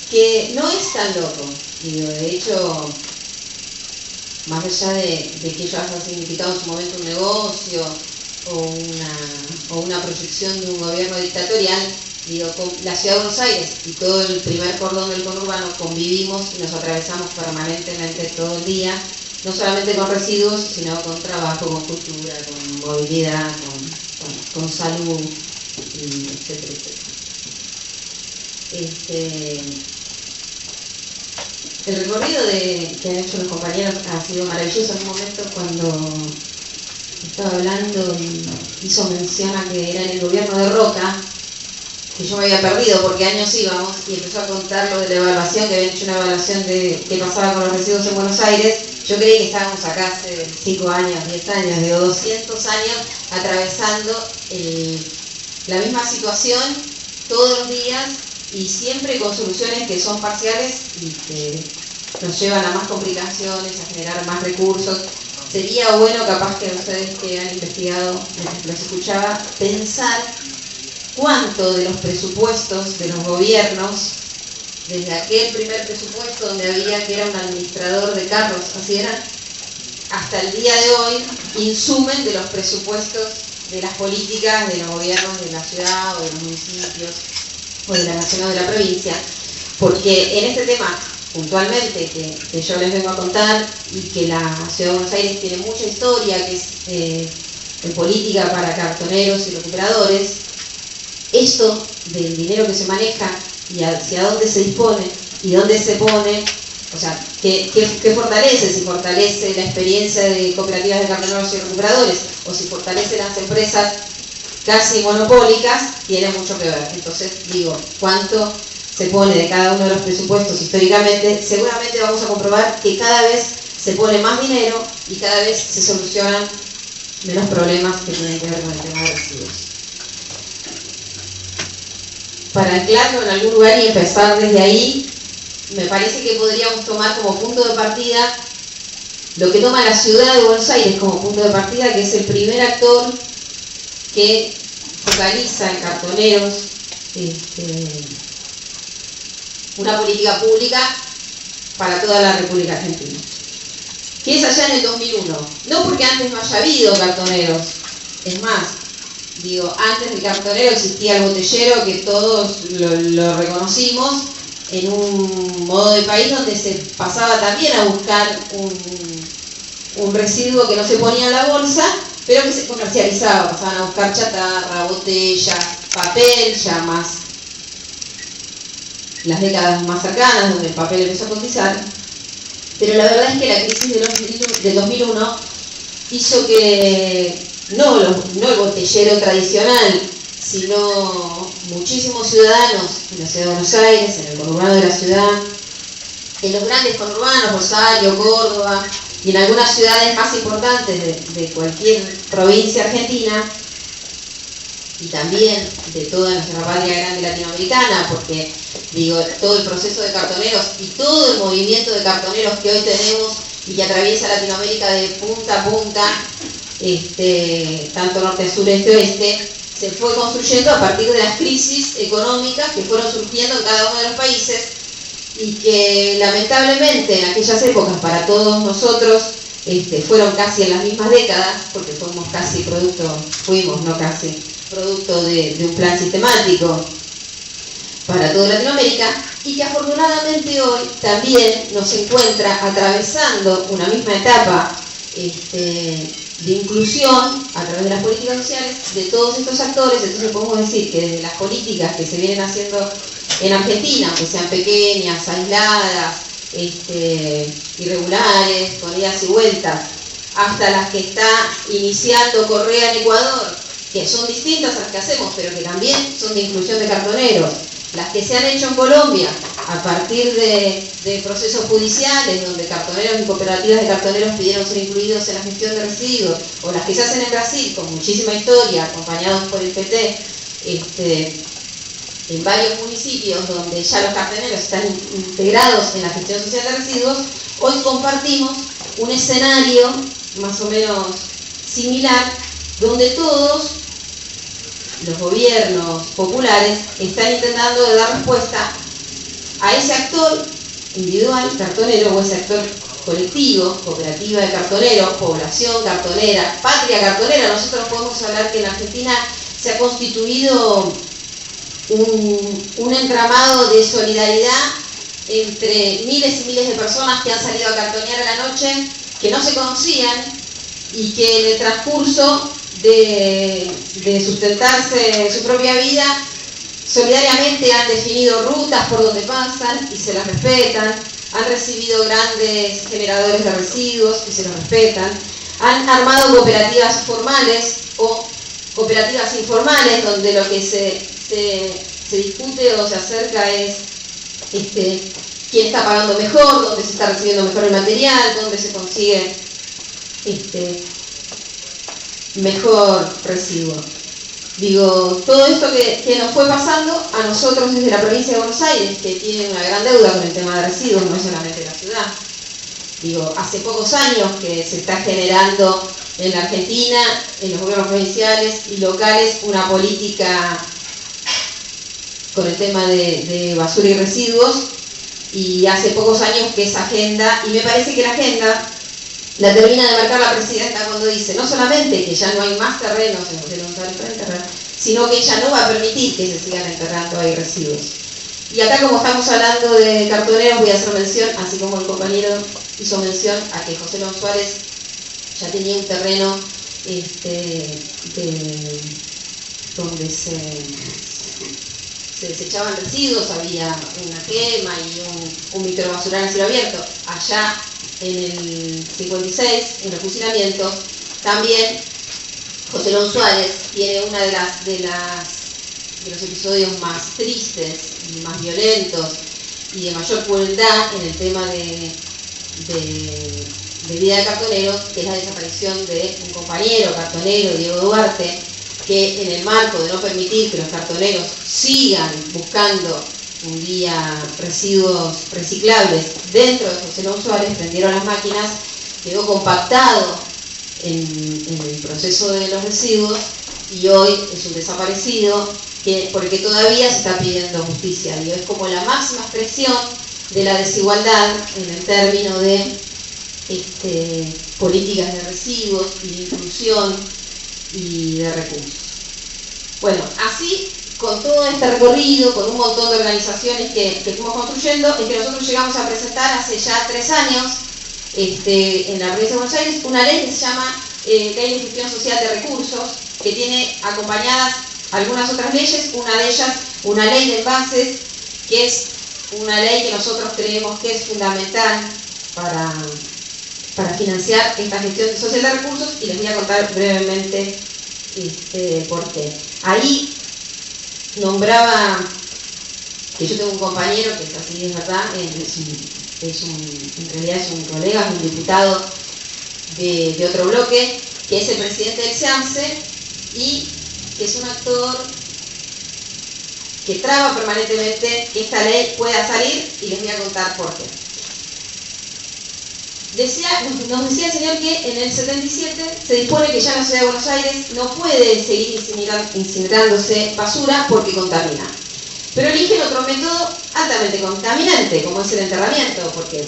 que no es tan loco, digo, de hecho, más allá de que ello haya significado en su momento un negocio o una proyección de un gobierno dictatorial, digo, con la ciudad de Buenos Aires y todo el primer cordón del conurbano convivimos y nos atravesamos permanentemente todo el día, no solamente con residuos, sino con trabajo, con cultura, con movilidad, con salud, y etcétera, etcétera. El recorrido que han hecho los compañeros ha sido maravilloso. En un momento cuando estaba hablando y hizo mención a que era en el gobierno de Roca, que yo me había perdido porque años íbamos, y empezó a contar lo de la evaluación, que habían hecho una evaluación de qué pasaba con los residuos en Buenos Aires. Yo creí que estábamos acá hace 5 años, 10 años, digo, 200 años atravesando la misma situación todos los días y siempre con soluciones que son parciales y que nos llevan a más complicaciones, a generar más recursos. Sería bueno, capaz que ustedes que han investigado, mientras los escuchaba, pensar cuánto de los presupuestos de los gobiernos, desde aquel primer presupuesto donde había que era un administrador de carros, así eran, hasta el día de hoy, insumen de los presupuestos de las políticas de los gobiernos de la ciudad o de los municipios o de la nación o de la provincia, porque en este tema puntualmente que yo les vengo a contar y que la ciudad de Buenos Aires tiene mucha historia, que es en política para cartoneros y recuperadores, esto del dinero que se maneja y hacia dónde se dispone y dónde se pone, o sea, ¿qué fortalece? Si fortalece la experiencia de cooperativas de cartoneros y recuperadores o si fortalece las empresas casi monopólicas, tiene mucho que ver. Entonces, digo, cuánto se pone de cada uno de los presupuestos históricamente, seguramente vamos a comprobar que cada vez se pone más dinero y cada vez se solucionan menos problemas que tienen que ver con el tema de residuos. Para anclarlo en algún lugar y empezar desde ahí, me parece que podríamos tomar como punto de partida lo que toma la ciudad de Buenos Aires como punto de partida, que es el primer actor que focaliza en cartoneros una política pública para toda la República Argentina, que es allá en el 2001, no porque antes no haya habido cartoneros, es más, digo, antes del cartonero existía el botellero, que todos lo reconocimos, en un modo de país donde se pasaba también a buscar un residuo que no se ponía en la bolsa, pero que se comercializaba, pasaban a buscar chatarra, botellas, papel, ya más las décadas más cercanas, donde el papel empezó a cotizar. Pero la verdad es que la crisis del 2001 hizo que no el botellero tradicional, sino muchísimos ciudadanos en la ciudad de Buenos Aires, en el conurbano de la ciudad, en los grandes conurbanos, Rosario, Córdoba, y en algunas ciudades más importantes de cualquier provincia argentina, y también de toda nuestra patria grande latinoamericana, porque digo, todo el proceso de cartoneros y todo el movimiento de cartoneros que hoy tenemos y que atraviesa Latinoamérica de punta a punta, tanto norte, sur, este, oeste, se fue construyendo a partir de las crisis económicas que fueron surgiendo en cada uno de los países y que lamentablemente en aquellas épocas para todos nosotros fueron casi en las mismas décadas, porque fuimos producto de un plan sistemático para toda Latinoamérica, y que afortunadamente hoy también nos encuentra atravesando una misma etapa de inclusión a través de las políticas sociales de todos estos actores. Entonces podemos decir que desde las políticas que se vienen haciendo en Argentina, que sean pequeñas, aisladas, irregulares, con idas y vueltas, hasta las que está iniciando Correa en Ecuador, que son distintas a las que hacemos, pero que también son de inclusión de cartoneros. Las que se han hecho en Colombia a partir de procesos judiciales donde cartoneros y cooperativas de cartoneros pidieron ser incluidos en la gestión de residuos, o las que se hacen en Brasil con muchísima historia, acompañados por el PT, en varios municipios donde ya los cartoneros están integrados en la gestión social de residuos, hoy compartimos un escenario más o menos similar donde todos los gobiernos populares están intentando de dar respuesta a ese actor individual cartonero o ese actor colectivo, cooperativa de cartoneros, población cartonera, patria cartonera. Nosotros podemos hablar que en Argentina se ha constituido un entramado de solidaridad entre miles y miles de personas que han salido a cartonear a la noche, que no se conocían y que en el transcurso de sustentarse su propia vida, solidariamente han definido rutas por donde pasan y se las respetan, han recibido grandes generadores de residuos y se los respetan, han armado cooperativas formales o cooperativas informales donde lo que se discute o se acerca es quién está pagando mejor, dónde se está recibiendo mejor el material, dónde se consigue mejor residuo. Digo, todo esto que nos fue pasando a nosotros desde la provincia de Buenos Aires, que tiene una gran deuda con el tema de residuos, no solamente la ciudad. Digo, hace pocos años que se está generando en la Argentina, en los gobiernos provinciales y locales, una política con el tema de basura y residuos, y hace pocos años que esa agenda, y me parece que la agenda la termina de marcar la presidenta cuando dice no solamente que ya no hay más terrenos en los para enterrar, sino que ella no va a permitir que se sigan enterrando ahí residuos. Y acá, como estamos hablando de cartoneros, voy a hacer mención, así como el compañero hizo mención, a que José León Suárez ya tenía un terreno donde se desechaban residuos, había una quema y un microbasural a cielo abierto. Allá en el 56, en los fusilamientos, también José León Suárez tiene una de los episodios más tristes, más violentos y de mayor crueldad en el tema de vida de cartoneros, que es la desaparición de un compañero cartonero, Diego Duarte, que en el marco de no permitir que los cartoneros sigan buscando un día residuos reciclables dentro de José León Suárez, prendieron las máquinas, quedó compactado en el proceso de los residuos y hoy es un desaparecido porque todavía se está pidiendo justicia. Y es como la máxima expresión de la desigualdad en el término de políticas de residuos y de inclusión y de recursos. Bueno, así, con todo este recorrido, con un montón de organizaciones que fuimos construyendo, es que nosotros llegamos a presentar hace ya 3 años en la provincia de Buenos Aires una ley que se llama Ley de Gestión Social de Recursos, que tiene acompañadas algunas otras leyes, una de ellas una ley de envases, que es una ley que nosotros creemos que es fundamental para financiar esta gestión social de recursos, y les voy a contar brevemente por qué. Ahí nombraba que yo tengo un compañero que es así, es verdad, en realidad es un colega, es un diputado de otro bloque, que es el presidente del SEAMSE y que es un actor que traba permanentemente que esta ley pueda salir, y les voy a contar por qué. Nos decía el señor que en el 77 se dispone que ya en la ciudad de Buenos Aires no puede seguir incinerándose basura porque contamina. Pero eligen otro método altamente contaminante, como es el enterramiento, porque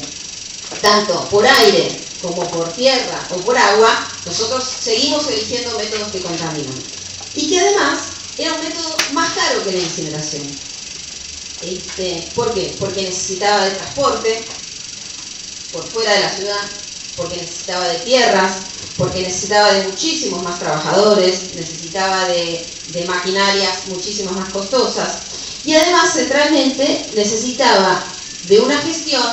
tanto por aire como por tierra o por agua, nosotros seguimos eligiendo métodos que contaminan. Y que además era un método más caro que la incineración. ¿Por qué? Porque necesitaba de transporte por fuera de la ciudad, porque necesitaba de tierras, porque necesitaba de muchísimos más trabajadores, necesitaba de maquinarias muchísimo más costosas, y además centralmente necesitaba de una gestión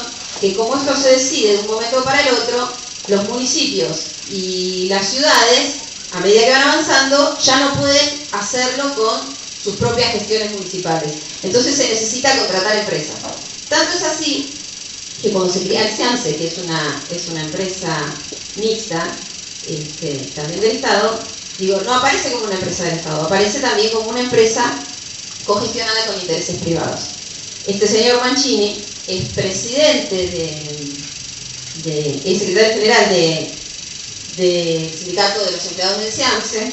que, como esto se decide de un momento para el otro, los municipios y las ciudades a medida que van avanzando, ya no pueden hacerlo con sus propias gestiones municipales. Entonces se necesita contratar empresas. Tanto es así que cuando se crea el SEAMSE, que es una empresa mixta, también del Estado, no aparece como una empresa del Estado, aparece también como una empresa cogestionada con intereses privados. Este señor Mancini es presidente es secretario general del sindicato de los empleados del SEAMSE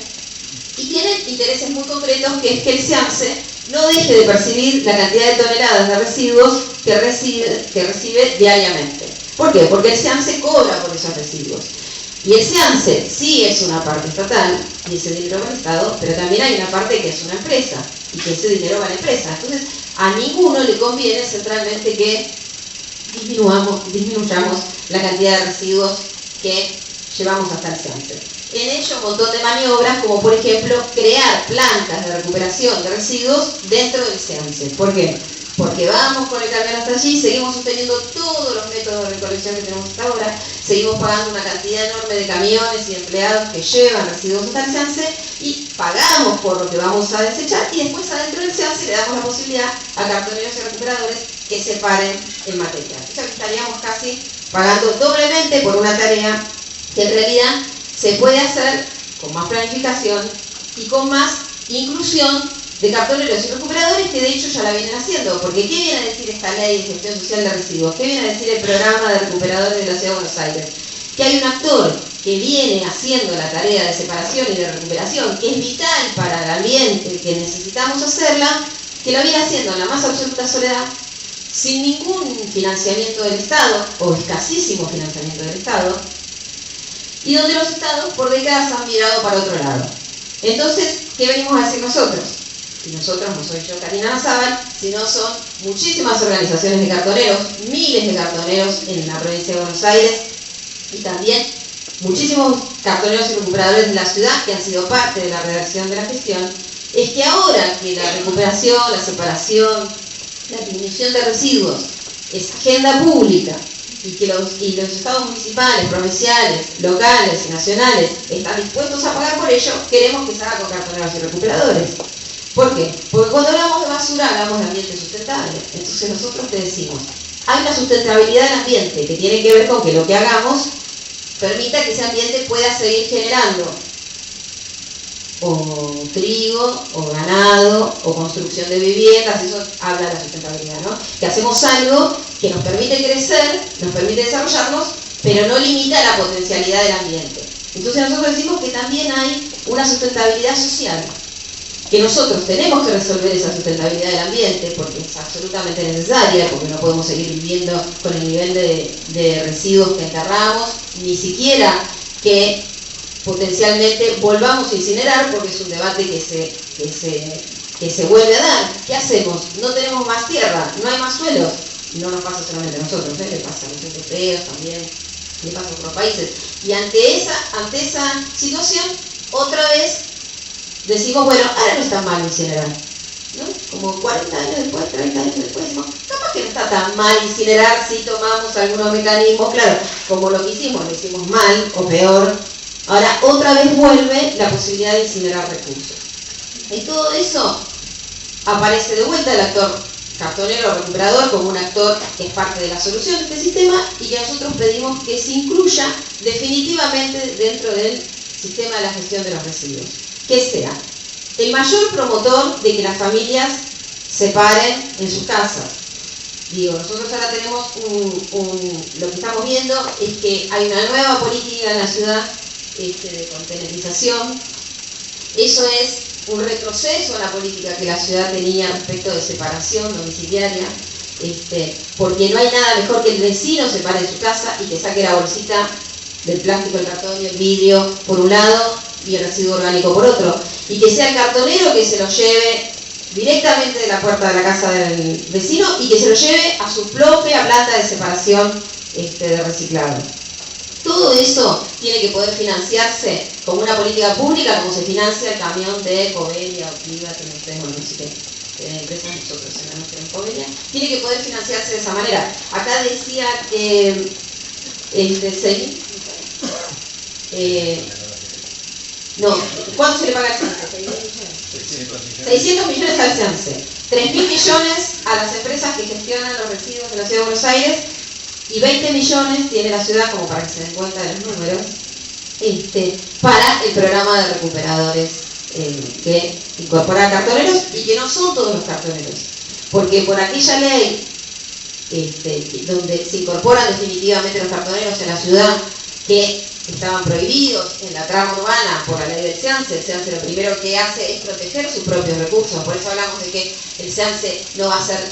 y tiene intereses muy concretos, que es que el SEAMSE no deje de percibir la cantidad de toneladas de residuos que recibe diariamente. ¿Por qué? Porque el SEAMSE cobra por esos residuos. Y el SEAMSE sí es una parte estatal, y ese dinero va al Estado, pero también hay una parte que es una empresa, y que ese dinero va a la empresa. Entonces, a ninguno le conviene centralmente que disminuyamos la cantidad de residuos que llevamos hasta el SEAMSE. En ello, un montón de maniobras, como por ejemplo, crear plantas de recuperación de residuos dentro del SEAMSE. ¿Por qué? Porque vamos con el camión hasta allí, seguimos sosteniendo todos los métodos de recolección que tenemos hasta ahora, seguimos pagando una cantidad enorme de camiones y empleados que llevan residuos hasta el SEAMSE y pagamos por lo que vamos a desechar, y después adentro del SEAMSE le damos la posibilidad a cartoneros y recuperadores que separen el material. O sea que estaríamos casi pagando doblemente por una tarea que en realidad se puede hacer con más planificación y con más inclusión de cartoneros y recuperadores, que de hecho ya la vienen haciendo. Porque ¿qué viene a decir esta ley de gestión social de residuos? ¿Qué viene a decir el programa de recuperadores de la Ciudad de Buenos Aires? Que hay un actor que viene haciendo la tarea de separación y de recuperación, que es vital para el ambiente, que necesitamos hacerla, que lo viene haciendo en la más absoluta soledad, sin ningún financiamiento del Estado, o escasísimo financiamiento del Estado, y donde los Estados por décadas han mirado para otro lado. Entonces, ¿qué venimos a decir nosotros? Y nosotros no soy yo, Karina Nazábal, sino son muchísimas organizaciones de cartoneros, miles de cartoneros en la provincia de Buenos Aires, y también muchísimos cartoneros y recuperadores de la ciudad que han sido parte de la redacción de la gestión. Es que ahora que la recuperación, la separación, la disminución de residuos es agenda pública, y que los estados municipales, provinciales, locales y nacionales están dispuestos a pagar por ello, queremos que se haga con cartoneros y recuperadores. ¿Por qué? Porque cuando hablamos de basura hablamos de ambiente sustentable. Entonces nosotros te decimos, hay una sustentabilidad del ambiente que tiene que ver con que lo que hagamos permita que ese ambiente pueda seguir generando o trigo, o ganado, o construcción de viviendas. Eso habla de la sustentabilidad, ¿no? Que hacemos algo que nos permite crecer, nos permite desarrollarnos, pero no limita la potencialidad del ambiente. Entonces nosotros decimos que también hay una sustentabilidad social, que nosotros tenemos que resolver esa sustentabilidad del ambiente, porque es absolutamente necesaria, porque no podemos seguir viviendo con el nivel de residuos que enterramos, ni siquiera que potencialmente volvamos a incinerar, porque es un debate que se vuelve a dar. ¿Qué hacemos? No tenemos más tierra, no hay más suelos. Y no nos pasa solamente a nosotros, le pasa a los europeos también, le pasa a otros países. Y ante esa situación, otra vez decimos, bueno, ahora no está mal incinerar, ¿no? Como 40 años después, 30 años después, decimos, capaz que no está tan mal incinerar si tomamos algunos mecanismos. Claro, como lo hicimos mal o peor, ahora otra vez vuelve la posibilidad de incinerar recursos. En todo eso aparece de vuelta el actor cartonero recuperador como un actor que es parte de la solución de este sistema, y que nosotros pedimos que se incluya definitivamente dentro del sistema de la gestión de los residuos. Que sea el mayor promotor de que las familias se paren en sus casas. Nosotros ahora tenemos lo que estamos viendo es que hay una nueva política en la ciudad de contenerización. Eso es un retroceso a la política que la ciudad tenía respecto de separación domiciliaria, porque no hay nada mejor que el vecino se pare en su casa y que saque la bolsita del plástico, el cartón y el vidrio por un lado y el residuo orgánico por otro, y que sea el cartonero que se lo lleve directamente de la puerta de la casa del vecino y que se lo lleve a su propia planta de separación de reciclado. Todo eso tiene que poder financiarse como una política pública, como se financia el camión de Covelia o Cliva, que no tenemos, no sé qué empresas nosotros en la nuestra Covelia. Tiene que poder financiarse de esa manera. Acá decía que No, ¿cuánto se le paga al SEAMSE? 600 millones al SEAMSE, 3.000 millones a las empresas que gestionan los residuos de la Ciudad de Buenos Aires y 20 millones tiene la ciudad, como para que se den cuenta de los números, para el programa de recuperadores que incorpora cartoneros y que no son todos los cartoneros, porque por aquella ley donde se incorporan definitivamente los cartoneros en la ciudad, que estaban prohibidos en la trama urbana por la ley del SEAMSE. El SEAMSE lo primero que hace es proteger sus propios recursos, por eso hablamos de que el SEAMSE no va a ser,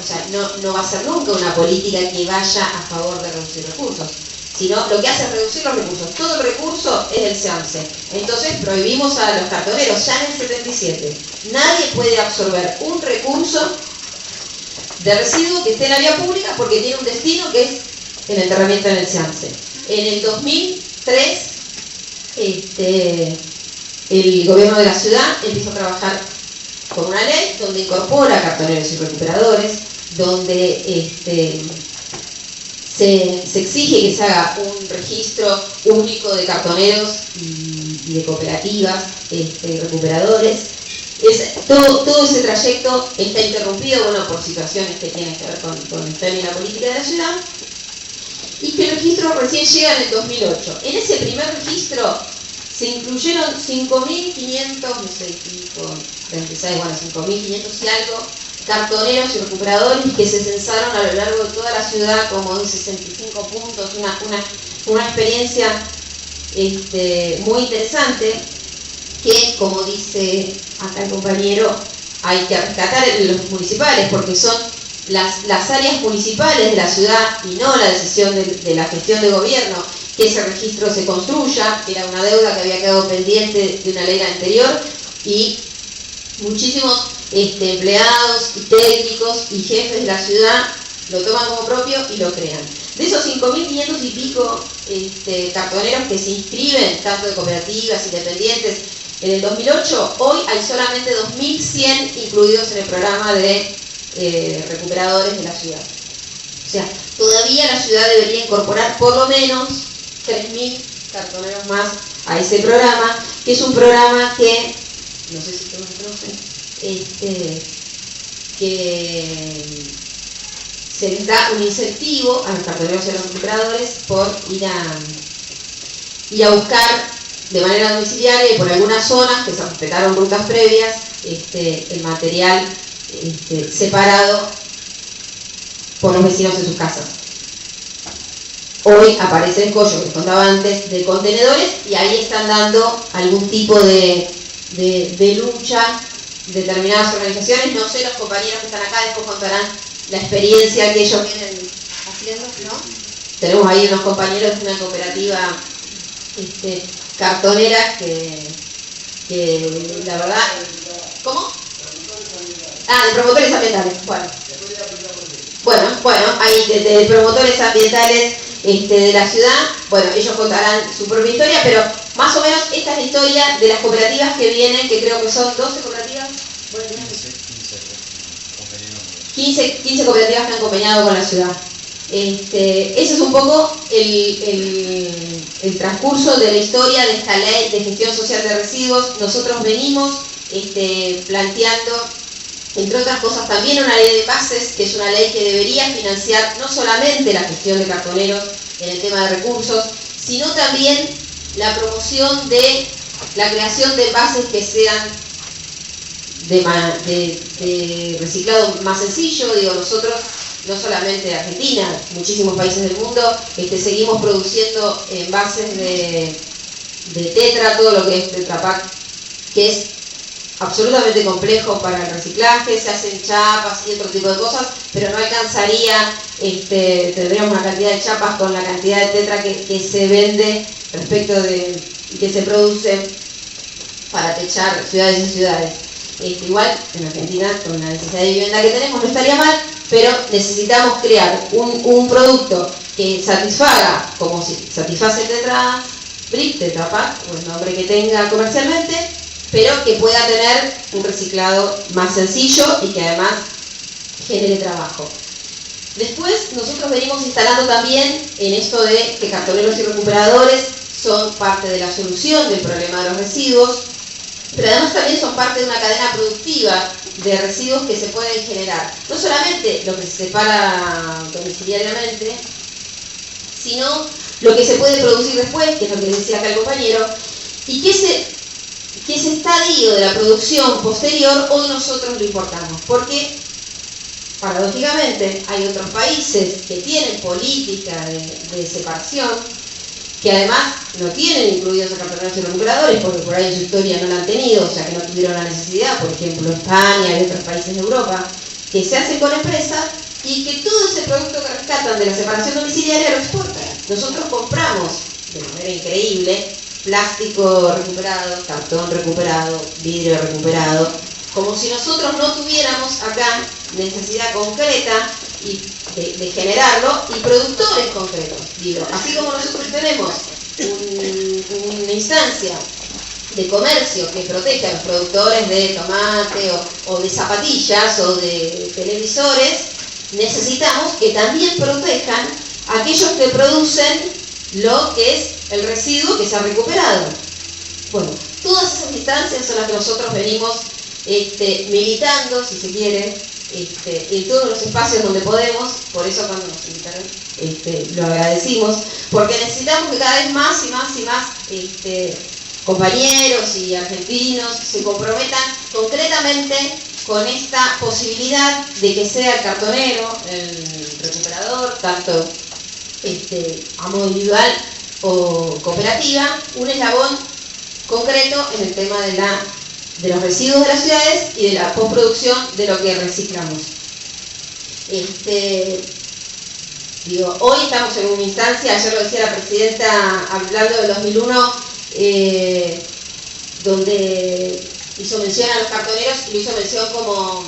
no va a ser nunca una política que vaya a favor de reducir recursos, sino lo que hace es reducir los recursos. Todo el recurso es del SEAMSE. Entonces prohibimos a los cartoneros ya en el 77. Nadie puede absorber un recurso de residuo que esté en la vía pública porque tiene un destino que es el enterramiento en el SEAMSE. En el 2003, el gobierno de la ciudad empieza a trabajar con una ley donde incorpora cartoneros y recuperadores, donde se exige que se haga un registro único de cartoneros y de cooperativas, recuperadores. Todo ese trayecto está interrumpido, por situaciones que tienen que ver con el tema y la política de la ciudad, y que el registro recién llega en el 2008. En ese primer registro se incluyeron 5.500, no sé, 36, 5.500 y algo, cartoneros y recuperadores que se censaron a lo largo de toda la ciudad como en 65 puntos, una experiencia muy interesante que, como dice acá el compañero, hay que rescatar en los municipales porque son las áreas municipales de la ciudad y no la decisión de la gestión de gobierno que ese registro se construya, que era una deuda que había quedado pendiente de una ley anterior, y muchísimos empleados y técnicos y jefes de la ciudad lo toman como propio y lo crean. De esos 5.500 y pico cartoneros que se inscriben, tanto de cooperativas, independientes, en el 2008, hoy hay solamente 2.100 incluidos en el programa de recuperadores de la ciudad. O sea, todavía la ciudad debería incorporar por lo menos 3.000 cartoneros más a ese programa, que es un programa que, no sé si todos lo conocen, que se les da un incentivo a los cartoneros y a los recuperadores por ir a buscar de manera domiciliaria y por algunas zonas que se respetaron rutas previas, el material separado por los vecinos en sus casas. Hoy aparece el collo que contaba antes de contenedores y ahí están dando algún tipo de lucha determinadas organizaciones. No sé, los compañeros que están acá después contarán la experiencia que ellos vienen haciendo, ¿no? Tenemos ahí unos compañeros de una cooperativa cartonera que la verdad... ¿Cómo? De promotores ambientales. Bueno, ahí de promotores ambientales de la ciudad. Bueno, ellos contarán su propia historia, pero más o menos esta es la historia de las cooperativas que vienen, que creo que son 12 cooperativas. 15 cooperativas que han acompañado con la ciudad. Ese es un poco el transcurso de la historia de esta ley de gestión social de residuos. Nosotros venimos planteando, entre otras cosas, también una ley de bases, que es una ley que debería financiar no solamente la gestión de cartoneros en el tema de recursos, sino también la promoción de la creación de bases que sean de reciclado más sencillo. Nosotros, no solamente Argentina, muchísimos países del mundo, seguimos produciendo envases de tetra, todo lo que es Tetra Pak, que es absolutamente complejo para el reciclaje. Se hacen chapas y otro tipo de cosas, pero no alcanzaría, tendríamos una cantidad de chapas con la cantidad de tetra que se vende respecto de que se produce para techar ciudades y ciudades. Igual en Argentina, con la necesidad de vivienda que tenemos, no estaría mal, pero necesitamos crear un producto que satisfaga, como si satisface el Tetra Pak, o el nombre que tenga comercialmente, pero que pueda tener un reciclado más sencillo y que además genere trabajo. Después, nosotros venimos instalando también en esto de que cartoneros y recuperadores son parte de la solución del problema de los residuos. pero además también son parte de una cadena productiva de residuos que se pueden generar. No solamente lo que se separa domiciliariamente, sino lo que se puede producir después, que es lo que decía acá el compañero, y que ese estadio de la producción posterior hoy nosotros lo importamos, porque paradójicamente hay otros países que tienen política de separación, que además no tienen incluidos a cartoneros y recuperadores, porque por ahí en su historia no la han tenido, o sea que no tuvieron la necesidad, por ejemplo España y otros países de Europa, que se hacen con empresas y que todo ese producto que rescatan de la separación domiciliaria lo exportan. Nosotros compramos, de manera increíble, plástico recuperado, cartón recuperado, vidrio recuperado, como si nosotros no tuviéramos acá necesidad concreta de generarlo y productores concretos. Digo, así como nosotros tenemos una instancia de comercio que protege a los productores de tomate o de zapatillas o de televisores, necesitamos que también protejan a aquellos que producen lo que es el residuo que se ha recuperado. Bueno, todas esas instancias son las que nosotros venimos militando, si se quiere, en todos los espacios donde podemos. Por eso cuando nos invitaron lo agradecimos, porque necesitamos que cada vez más y más y más compañeros y argentinos se comprometan concretamente con esta posibilidad de que sea el cartonero, el recuperador, tanto a modo individual o cooperativa, un eslabón concreto en el tema de los residuos de las ciudades y de la postproducción de lo que reciclamos. Hoy estamos en una instancia, ayer lo decía la presidenta hablando del 2001, donde hizo mención a los cartoneros y lo hizo mención como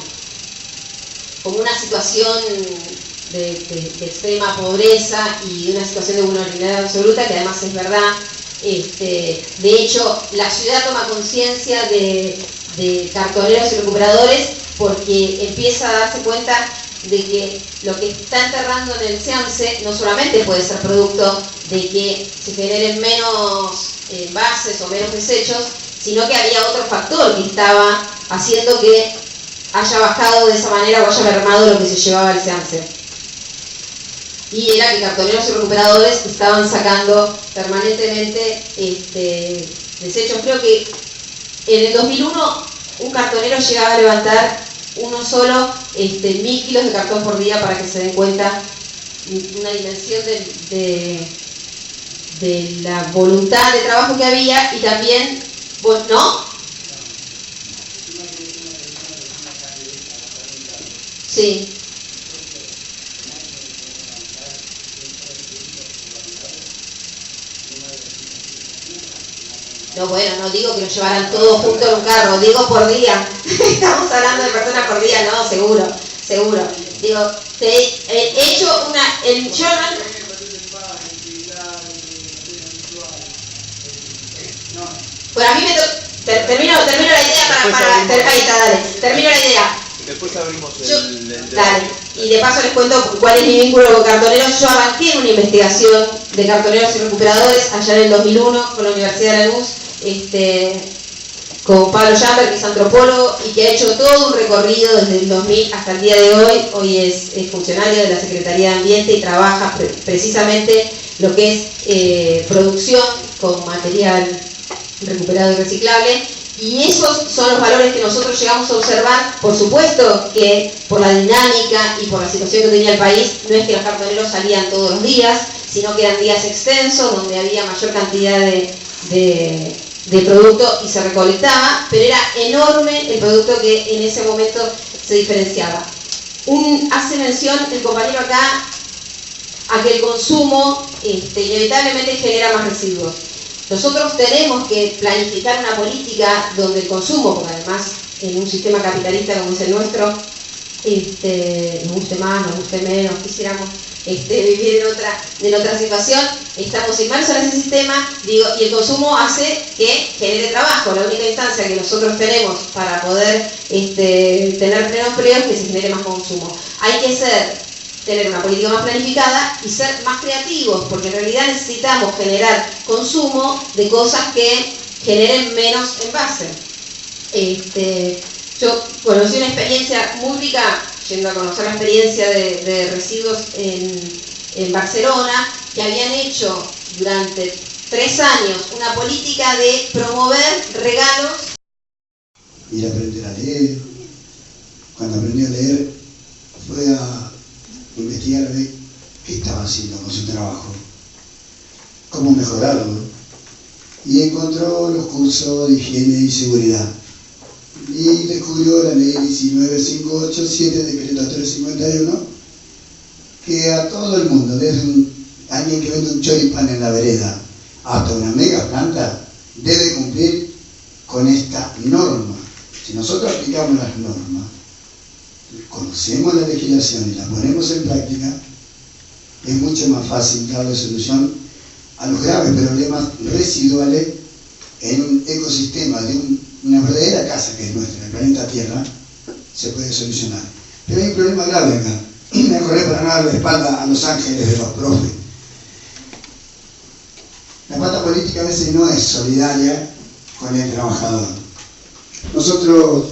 una situación de extrema pobreza y una situación de vulnerabilidad absoluta, que además es verdad. De hecho, la ciudad toma conciencia de cartoneros y recuperadores porque empieza a darse cuenta de que lo que está enterrando en el SEAMSE no solamente puede ser producto de que se generen menos envases o menos desechos, sino que había otro factor que estaba haciendo que haya bajado de esa manera o haya mermado lo que se llevaba al SEAMSE. Y era que cartoneros y recuperadores estaban sacando permanentemente desechos. Creo que en el 2001 un cartonero llegaba a levantar uno solo 1000 kilos de cartón por día, para que se den cuenta una dimensión de la voluntad de trabajo que había. Y también, ¿no? Sí. No, bueno, no digo que lo llevaran todos juntos en un carro, digo por día. Estamos hablando de personas por día, no, seguro. Digo, he hecho el journal. Bueno, a mí termino la idea termino la idea. Después abrimos Dale. Y de paso les cuento cuál es mi vínculo con cartoneros. Yo arranqué en una investigación de cartoneros y recuperadores allá en el 2001 con la Universidad de Lanús, con Pablo Jamber, que es antropólogo y que ha hecho todo un recorrido desde el 2000 hasta el día de hoy. Hoy es funcionario de la Secretaría de Ambiente y trabaja precisamente lo que es producción con material recuperado y reciclable. Y esos son los valores que nosotros llegamos a observar. Por supuesto que por la dinámica y por la situación que tenía el país, no es que los cartoneros salían todos los días, sino que eran días extensos donde había mayor cantidad de producto y se recolectaba, pero era enorme el producto que en ese momento se diferenciaba. Hace mención el compañero acá a que el consumo inevitablemente genera más residuos. Nosotros tenemos que planificar una política donde el consumo, porque además en un sistema capitalista como es el nuestro, nos guste más, nos guste menos, quisiéramos vivir en otra situación, estamos inmersos en ese sistema, y el consumo hace que genere trabajo. La única instancia que nosotros tenemos para poder tener pleno empleo es que se genere más consumo. Hay que tener una política más planificada y ser más creativos, porque en realidad necesitamos generar consumo de cosas que generen menos envase. Yo conocí una experiencia muy rica, yendo a conocer la experiencia de residuos en Barcelona, que habían hecho durante 3 años una política de promover regalos. Ir a aprender a leer. Cuando aprendí a leer, fue a investigar a ver qué estaba haciendo con su trabajo, cómo mejorarlo. Y encontró los cursos de higiene y seguridad. Y descubrió la ley 19587, decreto 351, que a todo el mundo, desde alguien que vende un choripán en la vereda hasta una mega planta, debe cumplir con esta norma. Si nosotros aplicamos las normas, conocemos la legislación y la ponemos en práctica, es mucho más fácil darle solución a los graves problemas residuales en un ecosistema de una verdadera casa que es nuestra, el planeta Tierra, se puede solucionar. Pero hay un problema grave acá. Me acordé para no darle espalda a los ángeles de los profes. La pata política a veces no es solidaria con el trabajador. Nosotros,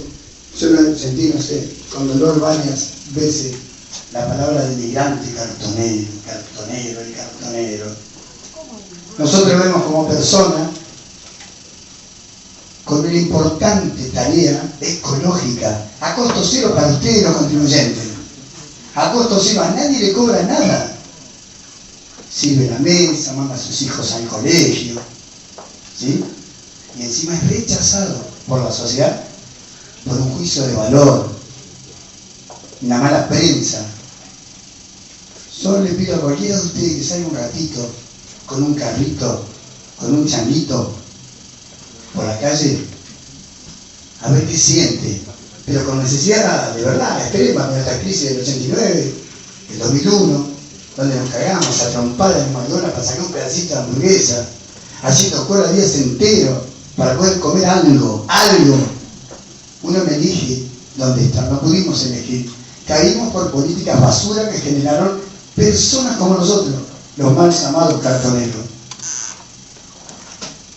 yo lo sentí, no sé, con dolor varias veces, la palabra de migrante, cartonero. Nosotros vemos como persona con una importante tarea ecológica, a costo cero para ustedes los contribuyentes. A costo cero, a nadie le cobra nada. Sirve la mesa, manda a sus hijos al colegio, ¿sí? Y encima es rechazado por la sociedad por un juicio de valor, una mala prensa. Solo le pido a cualquiera de ustedes que salga un ratito con un carrito, con un changuito por la calle, a ver qué siente, pero con necesidad de verdad extrema, con esta crisis del 89, del 2001, donde nos cagamos a trompadas en McDonald's para sacar un pedacito de hamburguesa, haciendo cola días enteros para poder comer algo. Uno no elige dónde está, no pudimos elegir. Caímos por políticas basura que generaron personas como nosotros, los mal llamados cartoneros.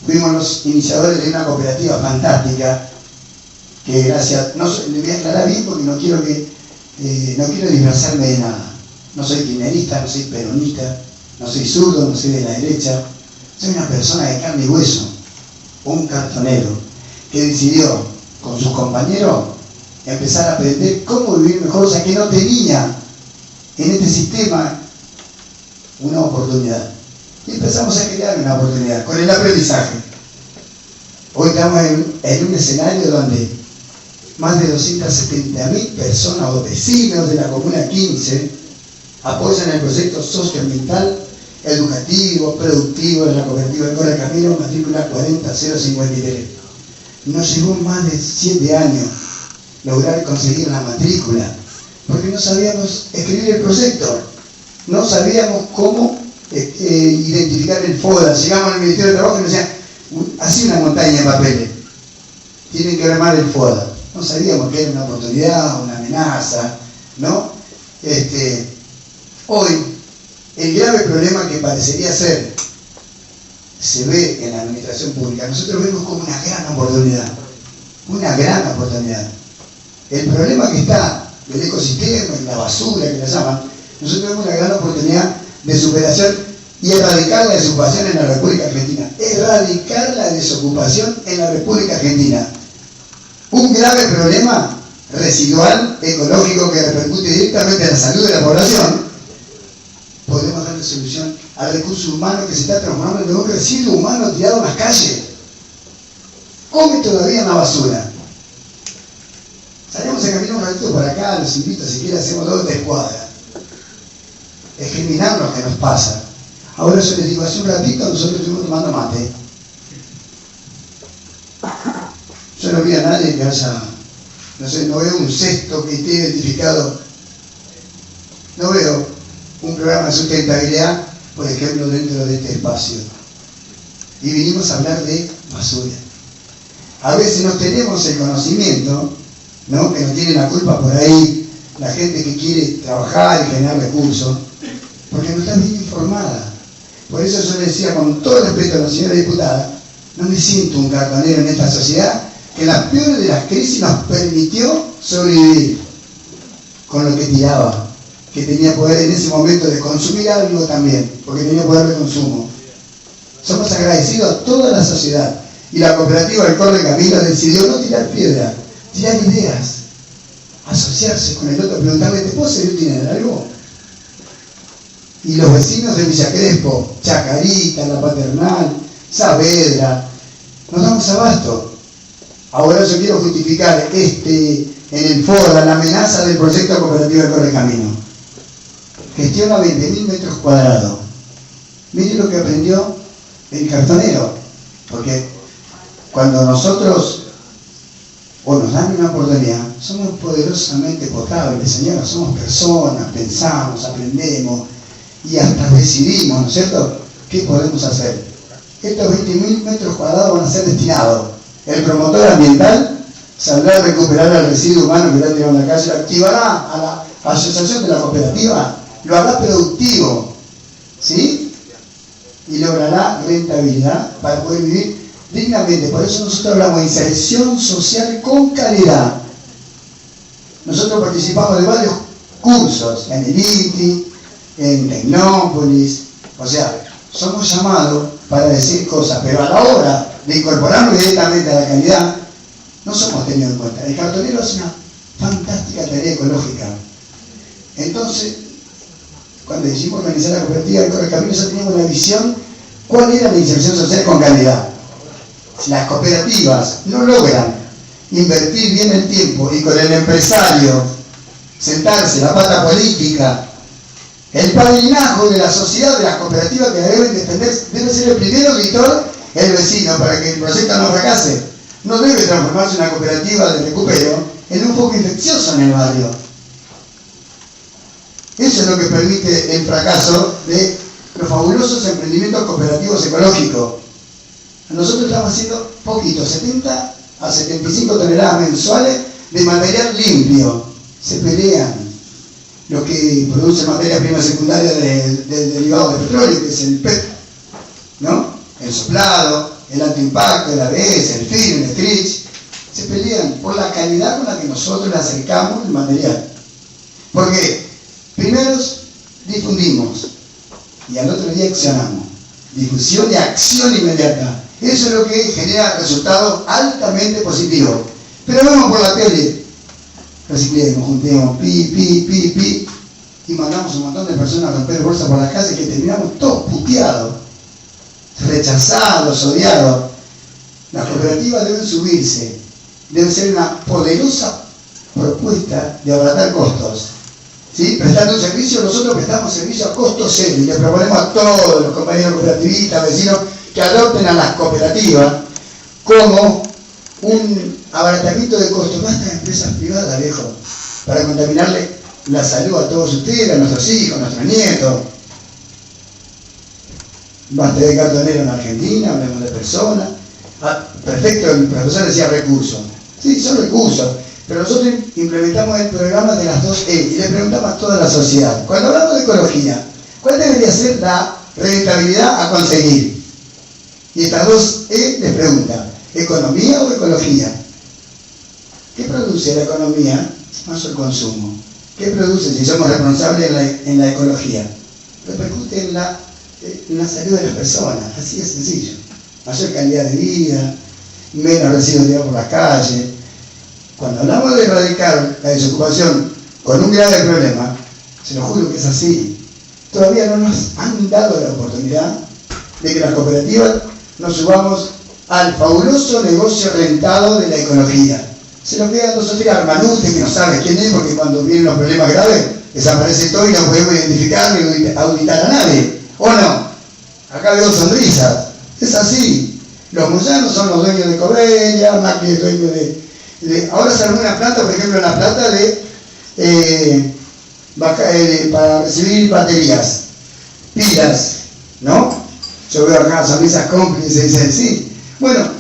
Fuimos los iniciadores de una cooperativa fantástica que gracias, le voy a aclarar bien porque no quiero disfrazarme de nada. No soy kirchnerista, no soy peronista, no soy zurdo, no soy de la derecha. Soy una persona de carne y hueso, un cartonero que decidió con sus compañeros empezar a aprender cómo vivir mejor, o sea que no tenía en este sistema una oportunidad. Y empezamos a crear una oportunidad con el aprendizaje. Hoy estamos en un escenario donde más de 270.000 personas o vecinos de la Comuna 15 apoyan el proyecto socioambiental, educativo, productivo de la cooperativa de Cora Camino, matrícula 40053. Nos llevó más de 7 años lograr conseguir la matrícula, porque no sabíamos escribir el proyecto, no sabíamos cómo identificar el FODA. Llegamos al Ministerio de Trabajo y nos decían, así una montaña de papeles, tienen que armar el FODA. No sabíamos que era una oportunidad, una amenaza, ¿no? Hoy, el grave problema que parecería ser, se ve en la administración pública, nosotros vemos como una gran oportunidad. El problema que está del ecosistema, en la basura que la llaman, nosotros vemos una gran oportunidad de superación y erradicar la desocupación en la República Argentina. Erradicar la desocupación en la República Argentina. Un grave problema residual, ecológico, que repercute directamente en la salud de la población. Podemos darle solución al recurso humano que se está transformando en un residuo humano tirado en las calles. Come todavía en la basura. Salimos a caminar un ratito por acá, los invito, si quieren hacemos 2 o 3 cuadras. Es criminal lo que nos pasa. Ahora yo les digo, hace un ratito nosotros estuvimos tomando mate. Yo no vi a nadie que haya, no veo un cesto que esté identificado. No veo un programa de sustentabilidad, por ejemplo, dentro de este espacio. Y vinimos a hablar de basura. A veces no tenemos el conocimiento, ¿no? Que no tiene la culpa por ahí la gente que quiere trabajar y generar recursos, porque no está bien informada. Por eso yo le decía con todo respeto a la señora diputada, no me siento un cartonero en esta sociedad que en las peores de las crisis nos permitió sobrevivir con lo que tiraba, que tenía poder en ese momento de consumir algo también, porque tenía poder de consumo. Somos agradecidos a toda la sociedad. Y la cooperativa del Correcamino decidió no tirar piedra, tirar ideas, asociarse con el otro, preguntarle, ¿te puedo ser útil en algo? Y los vecinos de Villa Crespo, Chacarita, La Paternal, Saavedra, nos damos abasto. Ahora yo quiero justificar en el foro la amenaza del proyecto cooperativo del Correcamino. Gestiona 20.000 metros cuadrados. Miren lo que aprendió el cartonero, porque cuando nosotros o nos dan una oportunidad, somos poderosamente potables, señora, somos personas, pensamos, aprendemos y hasta decidimos, ¿no es cierto?, qué podemos hacer. Estos 20.000 metros cuadrados van a ser destinados. El promotor ambiental saldrá a recuperar el residuo humano que está tirado en la calle, activará a la asociación de la cooperativa, lo hará productivo, ¿sí? Y logrará rentabilidad para poder vivir dignamente. Por eso nosotros hablamos de inserción social con calidad. Nosotros participamos de varios cursos, en el ITI, en Tecnópolis, o sea, somos llamados para decir cosas, pero a la hora de incorporarnos directamente a la calidad, no somos tenidos en cuenta. El cartonero hace una fantástica tarea ecológica. Entonces, cuando decidimos organizar la cooperativa del Correcamino, ya teníamos la visión, ¿cuál era la inserción social con calidad? Si las cooperativas no logran invertir bien el tiempo y con el empresario sentarse, la pata política, el padrinazo de la sociedad, de las cooperativas que deben defender, debe ser el primero auditor, el vecino, para que el proyecto no fracase. No debe transformarse una cooperativa de recupero en un foco infeccioso en el barrio. Eso es lo que permite el fracaso de los fabulosos emprendimientos cooperativos ecológicos. Nosotros estamos haciendo poquito, 70 a 75 toneladas mensuales de material limpio. Se pelean lo que produce materia prima secundaria del derivado de petróleo, que es el PET, ¿no? El soplado, el alto impacto, el ABS, el film, el TRICH. Se pelean por la calidad con la que nosotros le acercamos el material. Porque primero difundimos y al otro día accionamos. Difusión y acción inmediata. Eso es lo que genera resultados altamente positivos. Pero vemos por la tele, reciclemos, juntemos, pi, y mandamos un montón de personas a romper bolsas por las calles que terminamos todos puteados, rechazados, odiados. Las cooperativas deben subirse, debe ser una poderosa propuesta de abaratar costos. ¿Sí? Prestando un servicio, nosotros prestamos servicio a costo cero y le proponemos a todos los compañeros cooperativistas, vecinos, que adopten a las cooperativas como un abaratamiento de costos. Basta de empresas privadas, viejo, para contaminarle la salud a todos ustedes, a nuestros hijos, a nuestros nietos. Basta de cartonero en Argentina, hablemos de personas. Perfecto, el profesor decía recursos. Sí, son recursos. Pero nosotros implementamos el programa de las 2E y le preguntamos a toda la sociedad. Cuando hablamos de ecología, ¿cuál debería ser la rentabilidad a conseguir? Y estas 2E les preguntan, ¿economía o ecología? ¿Qué produce la economía? Más el consumo. ¿Qué produce si somos responsables en la ecología? Repercute en la salud de las personas, así de sencillo. Mayor calidad de vida, menos residuos tirados por las calles. Cuando hablamos de erradicar la desocupación con un grave problema, se lo juro que es así. Todavía no nos han dado la oportunidad de que las cooperativas nos subamos al fabuloso negocio rentado de la ecología. Se lo quedan dos o tres Armanute, que no sabe quién es, porque cuando vienen los problemas graves, desaparece todo y no podemos identificar ni auditar a nadie. ¿O no? Acá veo sonrisas. Es así. Los moyanos son los dueños de Cobelia, Macri es dueño ahora se armó una planta, por ejemplo, en La Plata, para recibir baterías, pilas, ¿no? Yo veo acá sonrisas cómplices y dicen, sí. Bueno,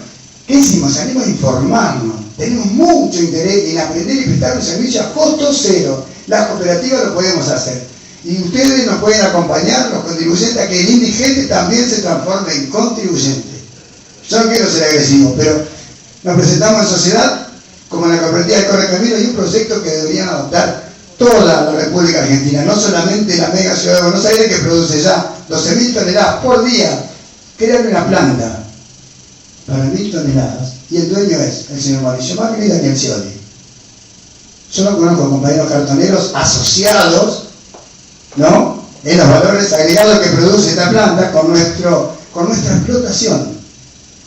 ¿qué hicimos? Salimos a informarnos. Tenemos mucho interés en aprender y prestar un servicio a costo cero. Las cooperativas lo podemos hacer. Y ustedes nos pueden acompañar, los contribuyentes, a que el indigente también se transforme en contribuyente. Yo no quiero ser agresivo, pero Nos presentamos en sociedad como la cooperativa de Correcaminos y un proyecto que deberían adoptar toda la República Argentina, no solamente la mega ciudad de Buenos Aires, que produce ya 12.000 toneladas por día. Crear una planta para 1.000 toneladas y el dueño es el señor Mauricio Macri y Daniel Scioli. Yo no conozco compañeros cartoneros asociados, ¿no?, en los valores agregados que produce esta planta con nuestra explotación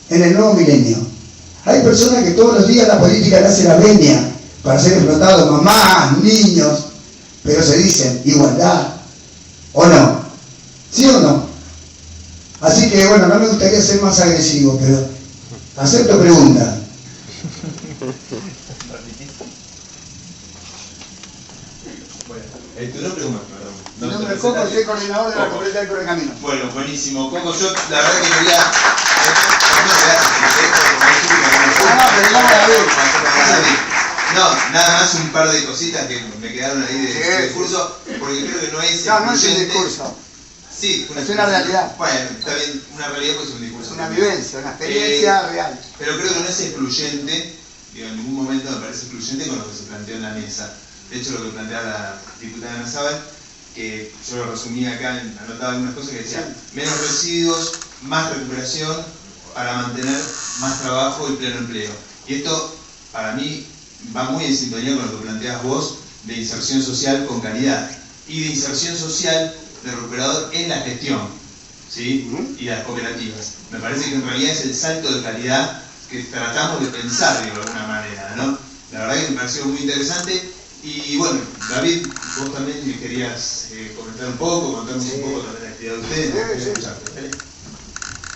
en el nuevo milenio. Hay personas que todos los días la política le hace la venia para ser explotados, mamás, niños, pero se dicen igualdad, ¿o no? ¿Sí o no? Así que bueno, no me gustaría ser más agresivo, pero acepto pregunta. Tu nombre, perdón. Mi nombre es Coco, soy coordinador de la cooperativa del Correcaminos. Bueno, buenísimo. Coco, yo la verdad que quería... No, nada más un par de cositas que me quedaron ahí de discurso, porque creo que no es... No, no es un discurso. Sí, es una realidad. Bueno, está bien, una realidad pues es un discurso. Una vivencia, una experiencia real. Pero creo que no es excluyente, digo, en ningún momento me parece excluyente con lo que se planteó en la mesa. De hecho, lo que planteaba la diputada Ana Sábal, que yo lo resumía acá, anotaba algunas cosas que decían, menos residuos, más recuperación para mantener más trabajo y pleno empleo. Y esto, para mí, va muy en sintonía con lo que planteas vos de inserción social con calidad y de inserción social del recuperador en la gestión, ¿sí? Y las cooperativas. Me parece que en realidad es el salto de calidad que tratamos de pensar de alguna manera, ¿no? La verdad que me pareció muy interesante. Y bueno, David, vos también me querías comentar un poco, contarnos un poco también la actividad de ustedes.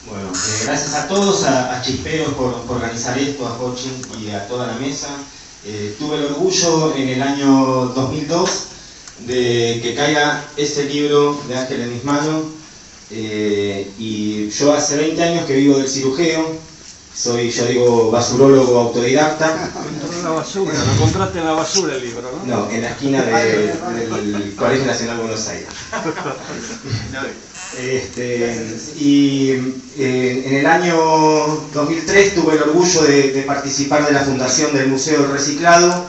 Bueno, gracias a todos, a Chisperos por organizar esto, a Jochi y a toda la mesa. Tuve el orgullo en el año 2002 de que caiga este libro de Ángel en mis manos, y yo hace 20 años que vivo del cirujeo, soy, yo digo, basurólogo autodidacta. En la basura, lo compraste en la basura el libro, ¿no? No, en la esquina del Colegio Nacional Buenos Aires. Y en el año 2003 tuve el orgullo de participar de la fundación del Museo del Reciclado,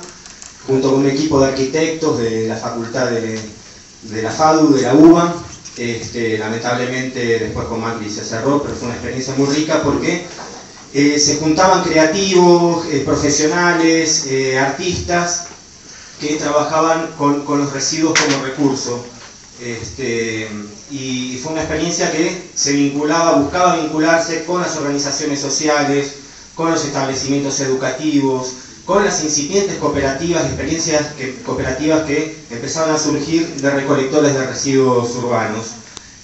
junto con un equipo de arquitectos de la facultad de la FADU, de la UBA. Lamentablemente después con Macri se cerró, pero fue una experiencia muy rica porque se juntaban creativos, profesionales, artistas que trabajaban con los residuos como recurso. Y fue una experiencia que se buscaba vincularse con las organizaciones sociales, con los establecimientos educativos, con las incipientes cooperativas, experiencias cooperativas que empezaron a surgir de recolectores de residuos urbanos.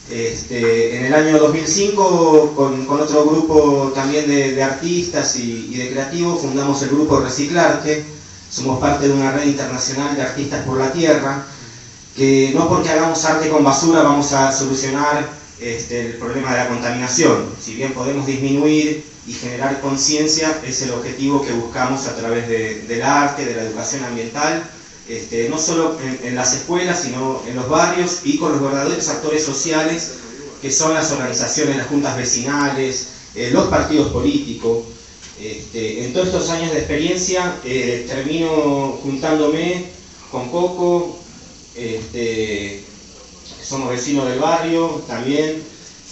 En el año 2005, con otro grupo también de artistas y de creativos, fundamos el grupo Reciclarte. Somos parte de una red internacional de artistas por la tierra, que no porque hagamos arte con basura vamos a solucionar el problema de la contaminación. Si bien podemos disminuir y generar conciencia, es el objetivo que buscamos a través del arte, de la educación ambiental, no solo en las escuelas, sino en los barrios y con los verdaderos actores sociales, que son las organizaciones, las juntas vecinales, los partidos políticos. En todos estos años de experiencia termino juntándome con Coco, somos vecinos del barrio también,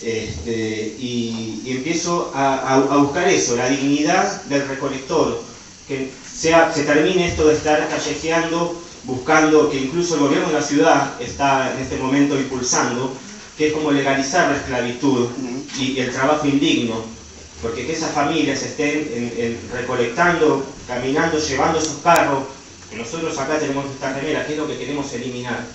y empiezo a buscar eso, la dignidad del recolector, que se termine esto de estar callejeando, buscando, que incluso el gobierno de la ciudad está en este momento impulsando, que es como legalizar la esclavitud y el trabajo indigno, porque que esas familias estén recolectando, caminando, llevando esos carros, que nosotros acá tenemos esta remera, que es lo que queremos eliminar.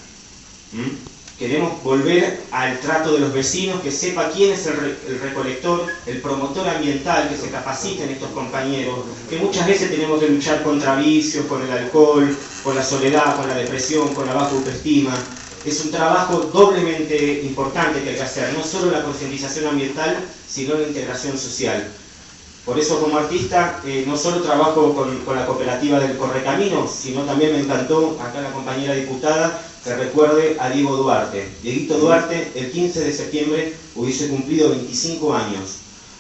Queremos volver al trato de los vecinos, que sepa quién es el recolector, el promotor ambiental, que se capaciten estos compañeros, que muchas veces tenemos que luchar contra vicios, con el alcohol, con la soledad, con la depresión, con la baja autoestima. Es un trabajo doblemente importante que hay que hacer, no solo la concientización ambiental, sino la integración social. Por eso como artista no solo trabajo con la cooperativa del Correcaminos, sino también me encantó acá la compañera diputada que recuerde a Diego Duarte. Dieguito Duarte el 15 de septiembre hubiese cumplido 25 años.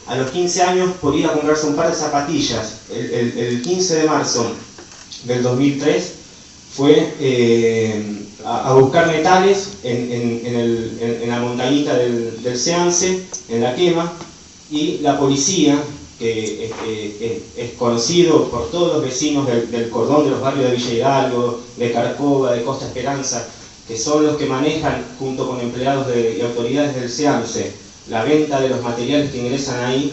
a los 15 años por ir a comprarse un par de zapatillas. El 15 de marzo del 2003 fue a buscar metales en la montañita del Seance, en La Quema, y la policía, que es conocido por todos los vecinos del cordón de los barrios de Villa Hidalgo, de Carcova, de Costa Esperanza, que son los que manejan, junto con empleados y autoridades del SEAMSE, la venta de los materiales que ingresan ahí,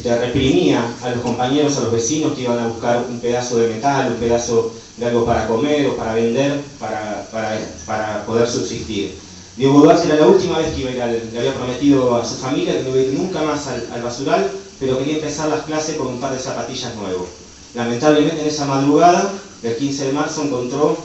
reprimía a los compañeros, a los vecinos que iban a buscar un pedazo de metal, un pedazo de algo para comer o para vender, para poder subsistir. Diego Duarte era la última vez que iba a ir, le había prometido a su familia que no iba a ir nunca más al basural, pero quería empezar las clases con un par de zapatillas nuevos. Lamentablemente en esa madrugada del 15 de marzo encontró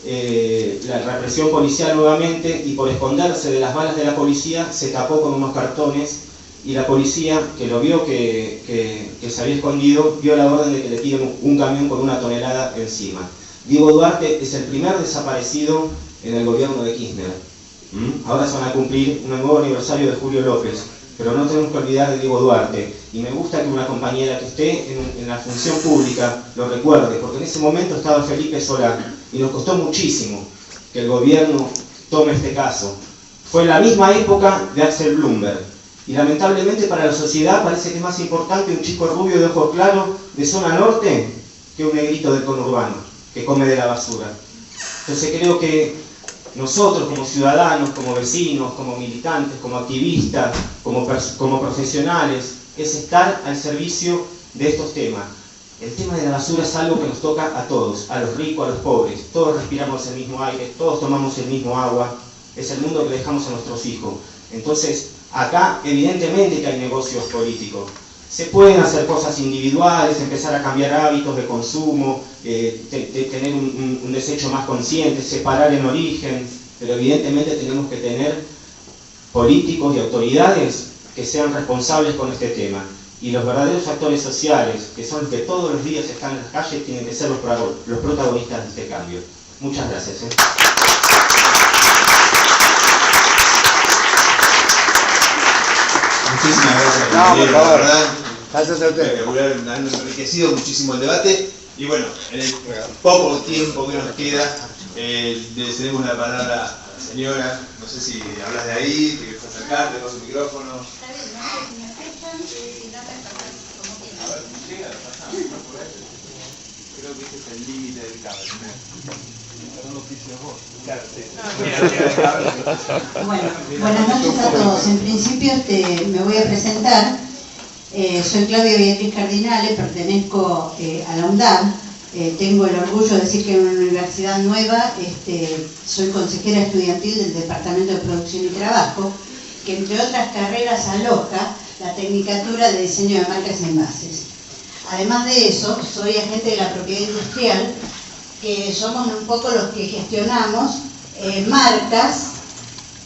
la represión policial nuevamente, y por esconderse de las balas de la policía se tapó con unos cartones, y la policía, que lo vio que se había escondido, dio la orden de que le tiren un camión con 1 tonelada encima. Diego Duarte es el primer desaparecido en el gobierno de Kirchner. Ahora se van a cumplir un nuevo aniversario de Julio López, pero no tenemos que olvidar de Diego Duarte, y me gusta que una compañera que esté en la función pública lo recuerde, porque en ese momento estaba Felipe Solá, y nos costó muchísimo que el gobierno tome este caso. Fue la misma época de Axel Bloomberg, y lamentablemente para la sociedad parece que es más importante un chico rubio de ojos claros de zona norte que un negrito del conurbano que come de la basura. Entonces creo que nosotros como ciudadanos, como vecinos, como militantes, como activistas, como profesionales, es estar al servicio de estos temas. El tema de la basura es algo que nos toca a todos, a los ricos, a los pobres. Todos respiramos el mismo aire, todos tomamos el mismo agua. Es el mundo que dejamos a nuestros hijos. Entonces, acá evidentemente que hay negocios políticos. Se pueden hacer cosas individuales, empezar a cambiar hábitos de consumo, tener un desecho más consciente, separar en origen, pero evidentemente tenemos que tener políticos y autoridades que sean responsables con este tema. Y los verdaderos actores sociales, que son los que todos los días están en las calles, tienen que ser los protagonistas de este cambio. Muchas gracias. Muchísimas gracias, la verdad. Gracias a usted. Por habernos enriquecido muchísimo el debate. Y bueno, en el poco tiempo que nos queda, le cedemos la palabra a la señora. No sé si hablas de ahí, te quieres acercarte con su micrófono. Creo que ese es el límite del cable. Bueno, buenas noches a todos. En principio me voy a presentar. Soy Claudia Beatriz Cardinale, pertenezco a la UNDAD. Tengo el orgullo de decir que en una universidad nueva soy consejera estudiantil del Departamento de Producción y Trabajo, que entre otras carreras aloja la Tecnicatura de Diseño de Marcas y Envases. Además de eso, soy agente de la propiedad industrial, que somos un poco los que gestionamos marcas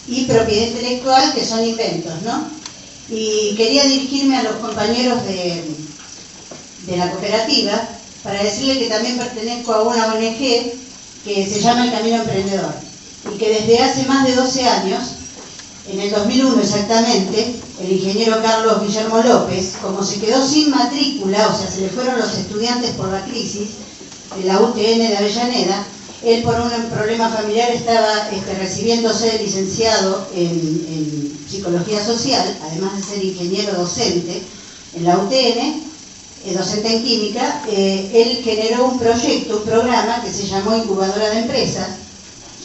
y propiedad intelectual, que son inventos, ¿no? Y quería dirigirme a los compañeros de la cooperativa para decirles que también pertenezco a una ONG que se llama El Camino Emprendedor, y que desde hace más de 12 años, en el 2001 exactamente, el ingeniero Carlos Guillermo López, como se quedó sin matrícula, o sea, se le fueron los estudiantes por la crisis, de la UTN de Avellaneda, él por un problema familiar estaba recibiéndose de licenciado en Psicología Social, además de ser ingeniero docente en la UTN, docente en Química. Él generó un proyecto, un programa que se llamó Incubadora de Empresas,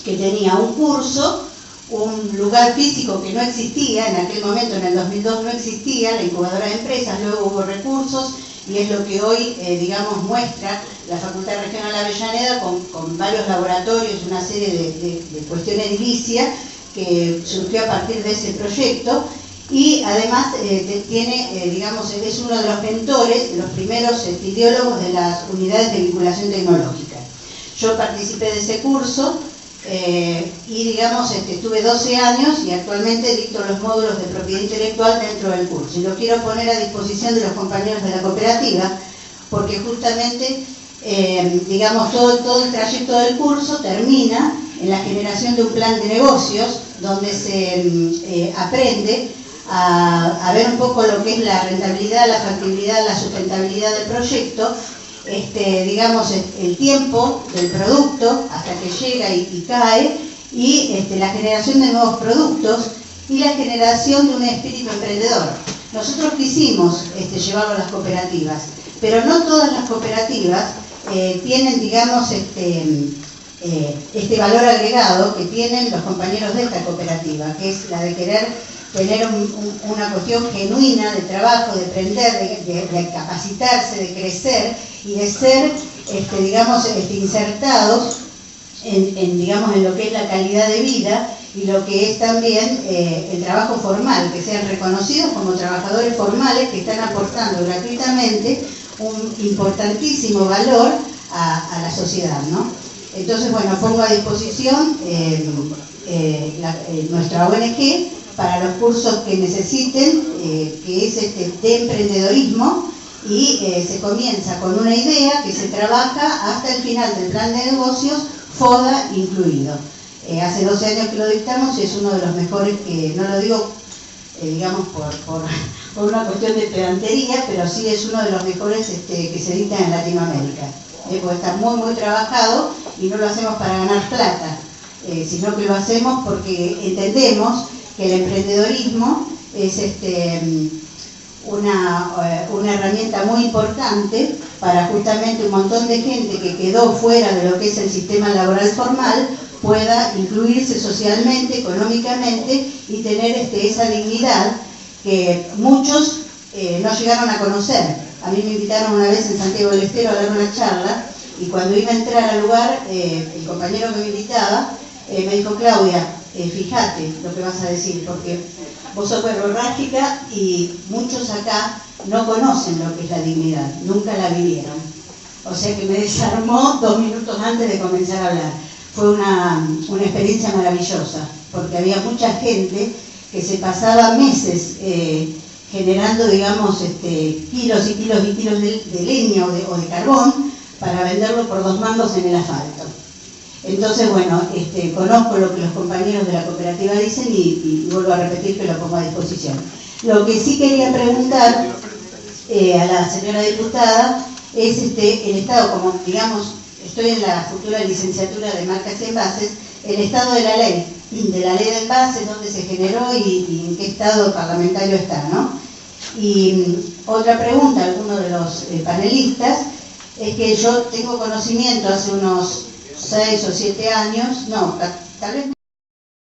que tenía un curso, un lugar físico que no existía, en aquel momento, en el 2002 no existía la Incubadora de Empresas, luego hubo recursos, y es lo que hoy, digamos, muestra la Facultad Regional Avellaneda con varios laboratorios, una serie de cuestiones edilicias que surgió a partir de ese proyecto, y además tiene, digamos, es uno de los mentores, de los primeros ideólogos de las unidades de vinculación tecnológica. Yo participé de ese curso y, digamos, tuve 12 años y actualmente dicto los módulos de propiedad intelectual dentro del curso. Y lo quiero poner a disposición de los compañeros de la cooperativa, porque justamente, digamos, todo el trayecto del curso termina en la generación de un plan de negocios donde se aprende a ver un poco lo que es la rentabilidad, la factibilidad, la sustentabilidad del proyecto, digamos, el tiempo del producto hasta que llega y cae, y la generación de nuevos productos y la generación de un espíritu emprendedor. Nosotros quisimos llevarlo a las cooperativas, pero no todas las cooperativas tienen, digamos, este valor agregado que tienen los compañeros de esta cooperativa, que es la de querer tener una cuestión genuina de trabajo, de aprender, de capacitarse, de crecer y de ser, digamos, insertados digamos, en lo que es la calidad de vida y lo que es también el trabajo formal, que sean reconocidos como trabajadores formales que están aportando gratuitamente un importantísimo valor a la sociedad, ¿no? Entonces, bueno, pongo a disposición nuestra ONG para los cursos que necesiten, que es de emprendedorismo, y se comienza con una idea que se trabaja hasta el final del plan de negocios, FODA incluido. Hace 12 años que lo dictamos y es uno de los mejores, que no lo digo, digamos, por una cuestión de pedantería, pero sí es uno de los mejores que se dictan en Latinoamérica. Porque está muy, muy trabajado y no lo hacemos para ganar plata, sino que lo hacemos porque entendemos que el emprendedorismo es una herramienta muy importante para justamente un montón de gente que quedó fuera de lo que es el sistema laboral formal pueda incluirse socialmente, económicamente y tener esa dignidad que muchos no llegaron a conocer. A mí me invitaron una vez en Santiago del Estero a dar una charla y cuando iba a entrar al lugar, el compañero que me invitaba me dijo: Claudia, fíjate lo que vas a decir, porque vos sos verborrágica y muchos acá no conocen lo que es la dignidad, nunca la vivieron. O sea que me desarmó 2 minutos antes de comenzar a hablar. Fue una experiencia maravillosa, porque había mucha gente que se pasaba meses generando, digamos, kilos y kilos y kilos de leña o de carbón para venderlo por 2 mangos en el asfalto. Entonces, bueno, conozco lo que los compañeros de la cooperativa dicen y vuelvo a repetir que lo pongo a disposición. Lo que sí quería preguntar a la señora diputada es el estado, como digamos, estoy en la futura licenciatura de marcas y envases, el estado de la ley de envases, dónde se generó y en qué estado parlamentario está, ¿no? Y otra pregunta a alguno de los panelistas es que yo tengo conocimiento hace unos 6 o 7 años, no, tal vez